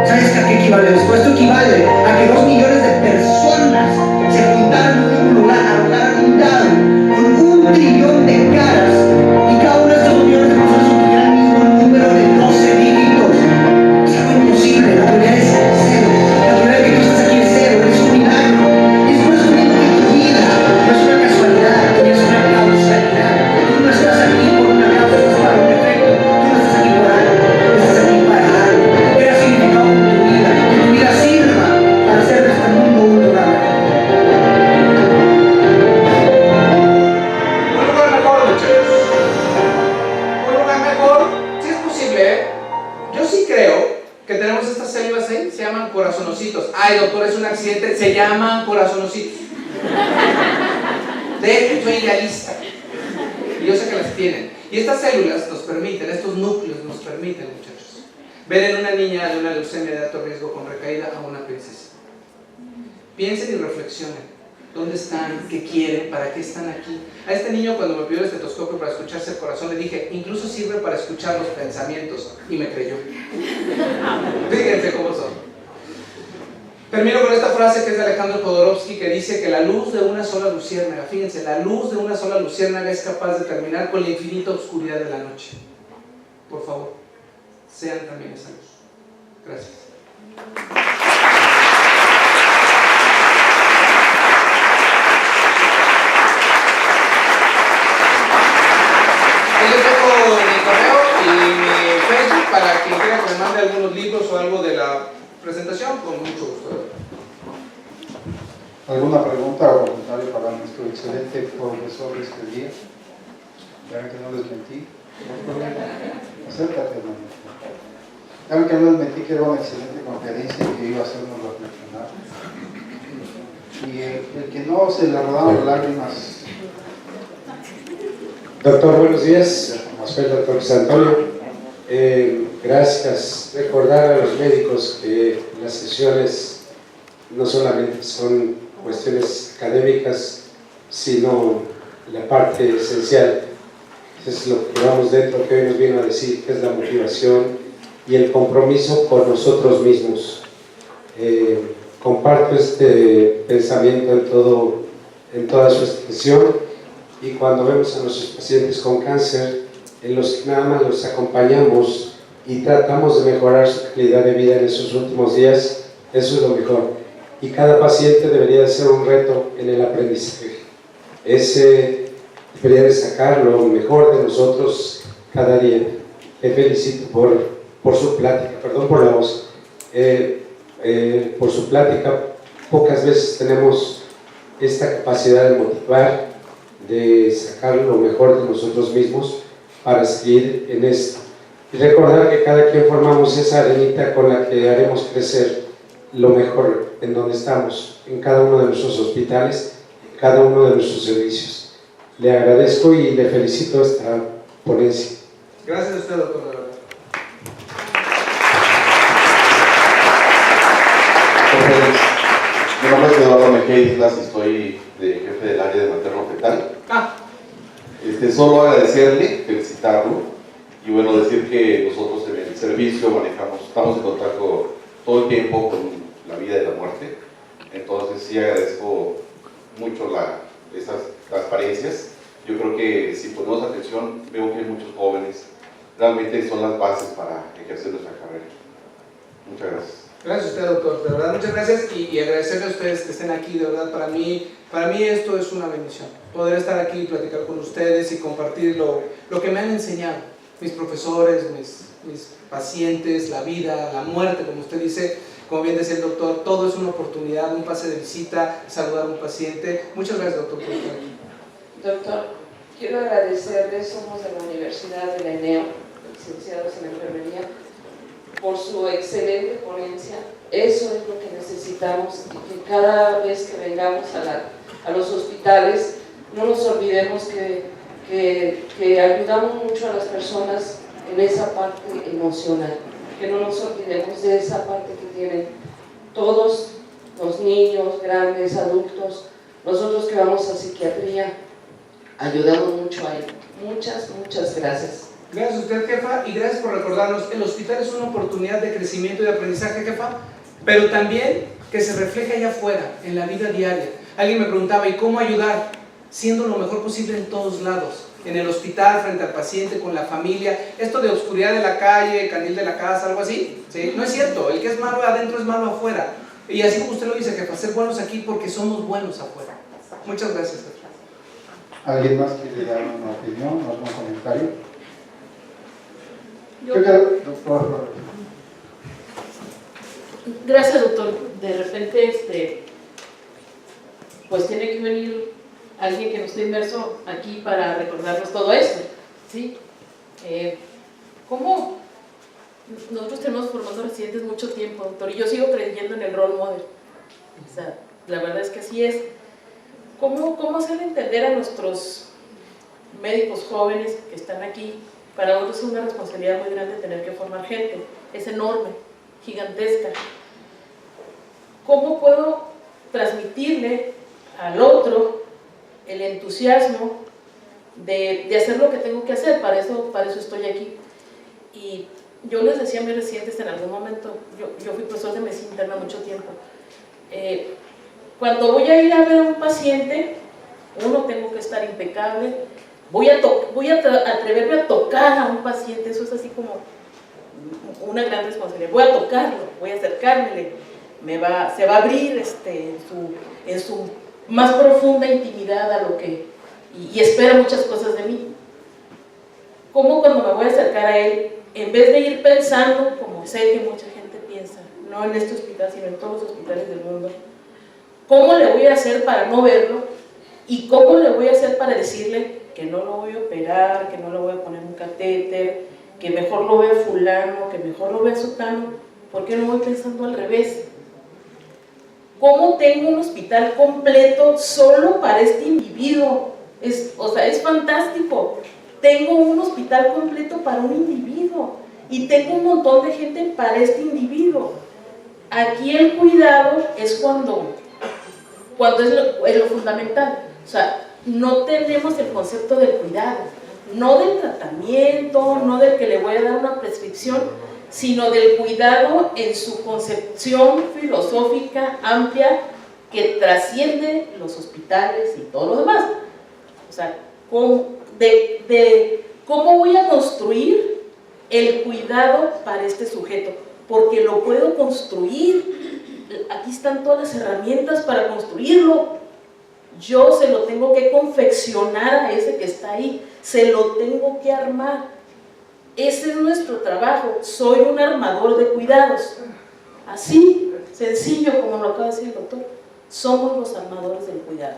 ¿Sabes a qué equivale? Después esto equivale a que 2 millones de personas se juntaran en un lugar, arrojaran un dado con 1 trillón de caras, y cada una de estas 2 millones de personas obtuviera el mismo número de 12 dígitos. Es algo imposible, la probabilidad es 0. La probabilidad de que tú estés aquí es 0, es un milagro. Y es por eso mismo que tu vida no es una casualidad, es una causalidad. Tú no estás aquí por una causa, estás para un efecto. Tú no estás aquí por algo, estás aquí para algo. ¿Qué ha significado con tu vida? Que tu vida sirva para hacer de este mundo un lugar. Un lugar sí creo que tenemos estas células ahí, se llaman corazonocitos. Ay, doctor, es un accidente, se llaman corazonocitos. Dejen, soy idealista. Y yo sé que las tienen. Y estas células nos permiten, estos núcleos nos permiten, muchachos, ver en una niña de una leucemia de alto riesgo con recaída a una princesa. Piensen y reflexionen. ¿Dónde están? ¿Qué quieren? ¿Para qué están aquí? A este niño, cuando me pidió el estetoscopio para escucharse el corazón, le dije, incluso sirve para escuchar los pensamientos. Y me creyó. Fíjense cómo son. Termino con esta frase que es de Alejandro Jodorowsky, que dice que la luz de una sola luciérnaga, fíjense, la luz de una sola luciérnaga es capaz de terminar con la infinita oscuridad de la noche. Por favor, sean también esa luz. Gracias. Ahí les dejo mi correo y mi Facebook para quien quiera que me mande algunos libros o algo de la presentación, con mucho gusto. ¿Alguna pregunta o comentario para nuestro excelente profesor de este día? Ya que no les mentí. Acércate, hermano. Ya que no les mentí que era una excelente conferencia y que iba a hacernos reflexionar. Y el que no se le rodaron las lágrimas. Doctor, buenos días. Soy el doctor José Antonio. Gracias. Recordar a los médicos que las sesiones no solamente son cuestiones académicas, sino la parte esencial. Es lo que llevamos dentro, que hoy nos vino a decir, que es la motivación y el compromiso con nosotros mismos. Comparto este pensamiento en toda su expresión. Y cuando vemos a nuestros pacientes con cáncer, en los que nada más los acompañamos y tratamos de mejorar su calidad de vida en esos últimos días, eso es lo mejor. Y cada paciente debería de ser un reto en el aprendizaje. Ese debería de sacar lo mejor de nosotros cada día. Le felicito por su plática, perdón por la voz, por su plática. Pocas veces tenemos esta capacidad de motivar, de sacar lo mejor de nosotros mismos para seguir en esto. Y recordar que cada quien formamos esa arenita con la que haremos crecer lo mejor en donde estamos, en cada uno de nuestros hospitales, en cada uno de nuestros servicios. Le agradezco y le felicito esta ponencia. Gracias a usted, doctor. Mi nombre es Eduardo Mejía Islas y estoy de jefe del área de materno-fetal. Solo agradecerle, felicitarlo y bueno, decir que nosotros en el servicio estamos en contacto todo el tiempo con la vida y la muerte. Entonces sí agradezco mucho esas transparencias. Yo creo que si ponemos atención, veo que hay muchos jóvenes, realmente son las bases para ejercer nuestra carrera. Muchas gracias. Gracias a usted, doctor, de verdad, muchas gracias y agradecerle a ustedes que estén aquí, de verdad, para mí esto es una bendición, poder estar aquí y platicar con ustedes y compartir lo que me han enseñado, mis profesores, mis pacientes, la vida, la muerte, como usted dice, como bien decía el doctor, todo es una oportunidad, un pase de visita, saludar a un paciente. Muchas gracias, doctor, por estar aquí. Doctor, quiero agradecerles, somos de la Universidad de la ENEO, licenciados en enfermería, por su excelente ponencia. Eso es lo que necesitamos y que cada vez que vengamos a los hospitales no nos olvidemos que ayudamos mucho a las personas en esa parte emocional, que no nos olvidemos de esa parte que tienen todos los niños, grandes, adultos. Nosotros que vamos a psiquiatría ayudamos mucho a ello. Muchas gracias. Gracias a usted, jefa, y gracias por recordarnos, el hospital es una oportunidad de crecimiento y de aprendizaje, jefa, pero también que se refleja allá afuera, en la vida diaria. Alguien me preguntaba, ¿y cómo ayudar? Siendo lo mejor posible en todos lados, en el hospital, frente al paciente, con la familia. Esto de oscuridad de la calle, candil de la casa, algo así, ¿sí? No es cierto, el que es malo adentro es malo afuera. Y así como usted lo dice, jefa, ser buenos aquí porque somos buenos afuera. Muchas gracias, jefa. ¿Alguien más quiere dar una opinión, algún comentario? Gracias, doctor. De repente, pues tiene que venir alguien que no esté inmerso aquí para recordarnos todo esto, ¿sí? ¿Cómo nosotros tenemos formando residentes mucho tiempo, doctor, y yo sigo creyendo en el role model. O sea, la verdad es que así es. ¿Cómo hacerle entender a nuestros médicos jóvenes que están aquí? Para nosotros es una responsabilidad muy grande tener que formar gente. Es enorme, gigantesca. ¿Cómo puedo transmitirle al otro el entusiasmo de hacer lo que tengo que hacer? Para eso estoy aquí. Y yo les decía a mis residentes en algún momento, yo fui profesor de medicina interna mucho tiempo, cuando voy a ir a ver a un paciente, uno, tengo que estar impecable, voy a atreverme a tocar a un paciente, eso es así como una gran responsabilidad. Voy a tocarlo, voy a acercármele, se va a abrir en su más profunda intimidad a lo que, y espera muchas cosas de mí. ¿Cómo cuando me voy a acercar a él, en vez de ir pensando, como sé que mucha gente piensa, no en este hospital, sino en todos los hospitales del mundo, cómo le voy a hacer para no verlo y cómo le voy a hacer para decirle que no lo voy a operar, que no le voy a poner un catéter, que mejor lo vea fulano, que mejor lo vea sutano? ¿Por qué no voy pensando al revés? ¿Cómo tengo un hospital completo solo para este individuo? O sea, es fantástico. Tengo un hospital completo para un individuo y tengo un montón de gente para este individuo. Aquí el cuidado es cuando es lo fundamental. O sea, no tenemos el concepto del cuidado, no del tratamiento, no del que le voy a dar una prescripción, sino del cuidado en su concepción filosófica amplia que trasciende los hospitales y todo lo demás. O sea, cómo voy a construir el cuidado para este sujeto, porque lo puedo construir, aquí están todas las herramientas para construirlo. Yo se lo tengo que confeccionar a ese que está ahí, se lo tengo que armar. Ese es nuestro trabajo. Soy un armador de cuidados, así sencillo como lo acaba de decir el doctor. Somos los armadores del cuidado,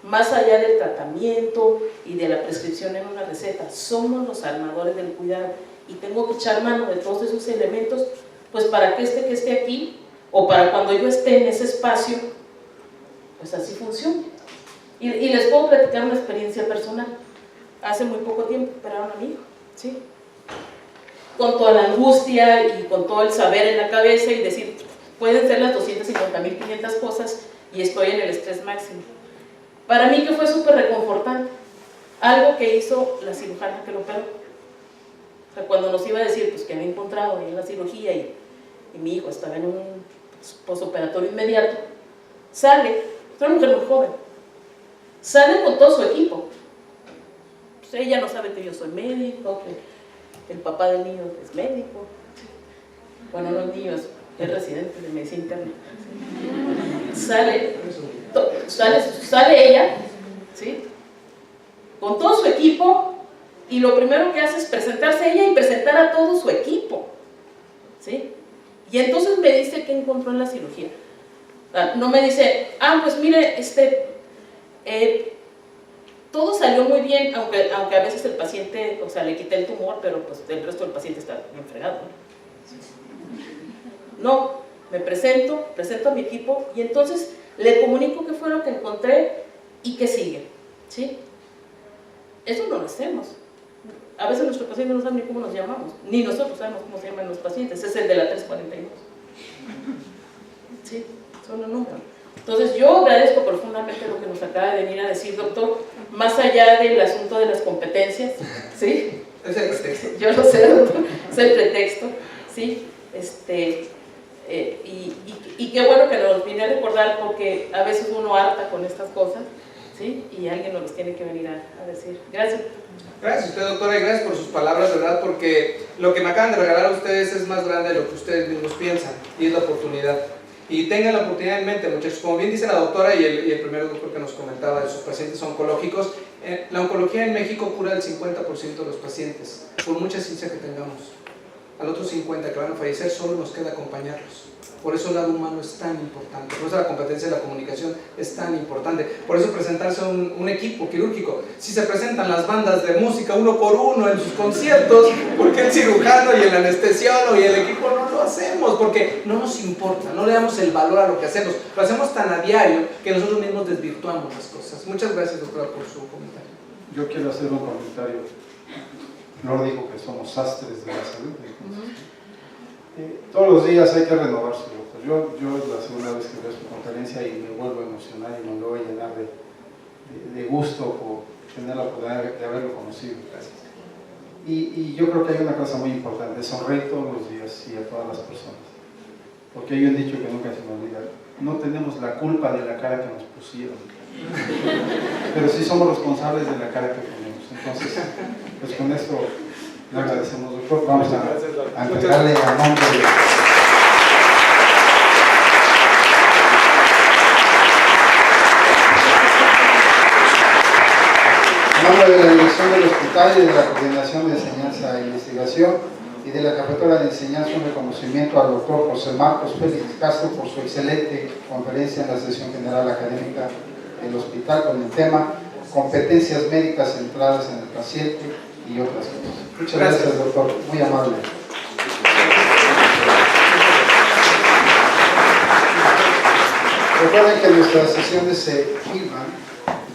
más allá del tratamiento y de la prescripción en una receta. Somos los armadores del cuidado y tengo que echar mano de todos esos elementos, pues para que esté aquí, o para cuando yo esté en ese espacio, pues así funciona. Y les puedo platicar una experiencia personal. Hace muy poco tiempo operaron a mi hijo, ¿sí? Con toda la angustia y con todo el saber en la cabeza y decir, pueden ser las 250.500 cosas y estoy en el estrés máximo. Para mí, que fue súper reconfortante, algo que hizo la cirujana que lo operó. O sea, cuando nos iba a decir pues, que había encontrado ahí en la cirugía y mi hijo estaba en un posoperatorio inmediato, sale, es una mujer muy joven, sale con todo su equipo. Pues ella no sabe que yo soy médico, que el papá del niño es médico. Bueno, no es niño, es residente de medicina interna. Sale ella, ¿sí? Con todo su equipo, y lo primero que hace es presentarse ella y presentar a todo su equipo, ¿sí? Y entonces me dice qué encontró en la cirugía. No me dice, pues mire, todo salió muy bien, aunque a veces el paciente, o sea, le quité el tumor, pero pues el resto del paciente está bien fregado, ¿no? Me presento a mi equipo y entonces le comunico qué fue lo que encontré y qué sigue, ¿sí? Eso no lo hacemos. A veces nuestros pacientes no saben ni cómo nos llamamos, ni nosotros sabemos cómo se llaman los pacientes. Es el de la 342, ¿sí? Son los números. Entonces yo agradezco profundamente lo que nos acaba de venir a decir, doctor, más allá del asunto de las competencias, ¿sí? Es el pretexto. Yo lo sé, doctor, es el pretexto, ¿sí? Y qué bueno que nos viene a recordar, porque a veces uno harta con estas cosas, ¿sí? Y alguien nos los tiene que venir a decir. Gracias. Gracias a usted, doctora, y gracias por sus palabras, ¿verdad? Porque lo que me acaban de regalar a ustedes es más grande de lo que ustedes mismos piensan, y es la oportunidad. Y tengan la oportunidad en mente, muchachos. Como bien dice la doctora y el primer doctor que nos comentaba de sus pacientes oncológicos, la oncología en México cura el 50% de los pacientes, por mucha ciencia que tengamos. Al otro 50% que van a fallecer, solo nos queda acompañarlos. Por eso el lado humano es tan importante, por eso la competencia de la comunicación es tan importante, por eso presentarse un equipo quirúrgico. Si se presentan las bandas de música uno por uno en sus conciertos, ¿por qué el cirujano y el anestesiólogo y el equipo no lo hacemos? Porque no nos importa, no le damos el valor a lo que hacemos, lo hacemos tan a diario que nosotros mismos desvirtuamos las cosas. Muchas gracias, doctora, por su comentario. Yo quiero hacer un comentario. No digo que somos sastres de la salud. Todos los días hay que renovarse, doctor. Yo es la segunda vez que veo su conferencia y me vuelvo a emocionar y me voy a llenar de gusto por tener la oportunidad de haberlo conocido. Gracias. Y yo creo que hay una cosa muy importante: sonreír todos los días y a todas las personas. Porque hay un dicho que nunca se me olvida: no tenemos la culpa de la cara que nos pusieron, pero sí somos responsables de la cara que tenemos. Entonces, pues con esto le agradecemos, doctor. Vamos a entregarle a nombre de... En nombre de la dirección del hospital y de la Coordinación de Enseñanza e Investigación y de la Cafetería de Enseñanza, un reconocimiento al doctor José Marcos Félix Castro por su excelente conferencia en la sesión general académica del hospital con el tema Competencias médicas centradas en el paciente y otras cosas. Muchas gracias, doctor. Muy amable. Recuerden que nuestras sesiones se filman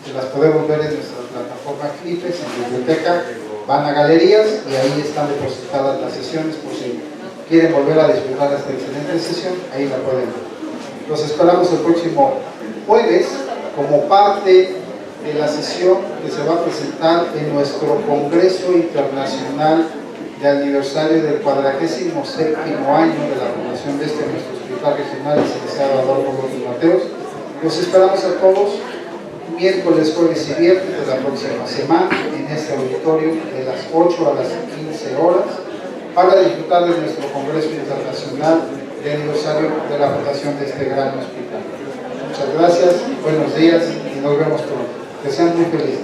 y que las podemos ver en nuestra plataforma Clipex, en la biblioteca. Van a galerías y ahí están depositadas las sesiones por si quieren volver a disfrutar de esta excelente sesión, ahí la pueden ver. Los esperamos el próximo jueves como parte de la sesión que se va a presentar en nuestro Congreso Internacional de aniversario del 47º año de la fundación de nuestro Hospital Regional, licenciado Adolfo López Mateos. Los esperamos a todos miércoles, jueves y viernes de la próxima semana en este auditorio de las 8 a las 15 horas para disfrutar de nuestro Congreso Internacional de aniversario de la fundación de este gran hospital. Muchas gracias, buenos días y nos vemos pronto. Que sean muy felices.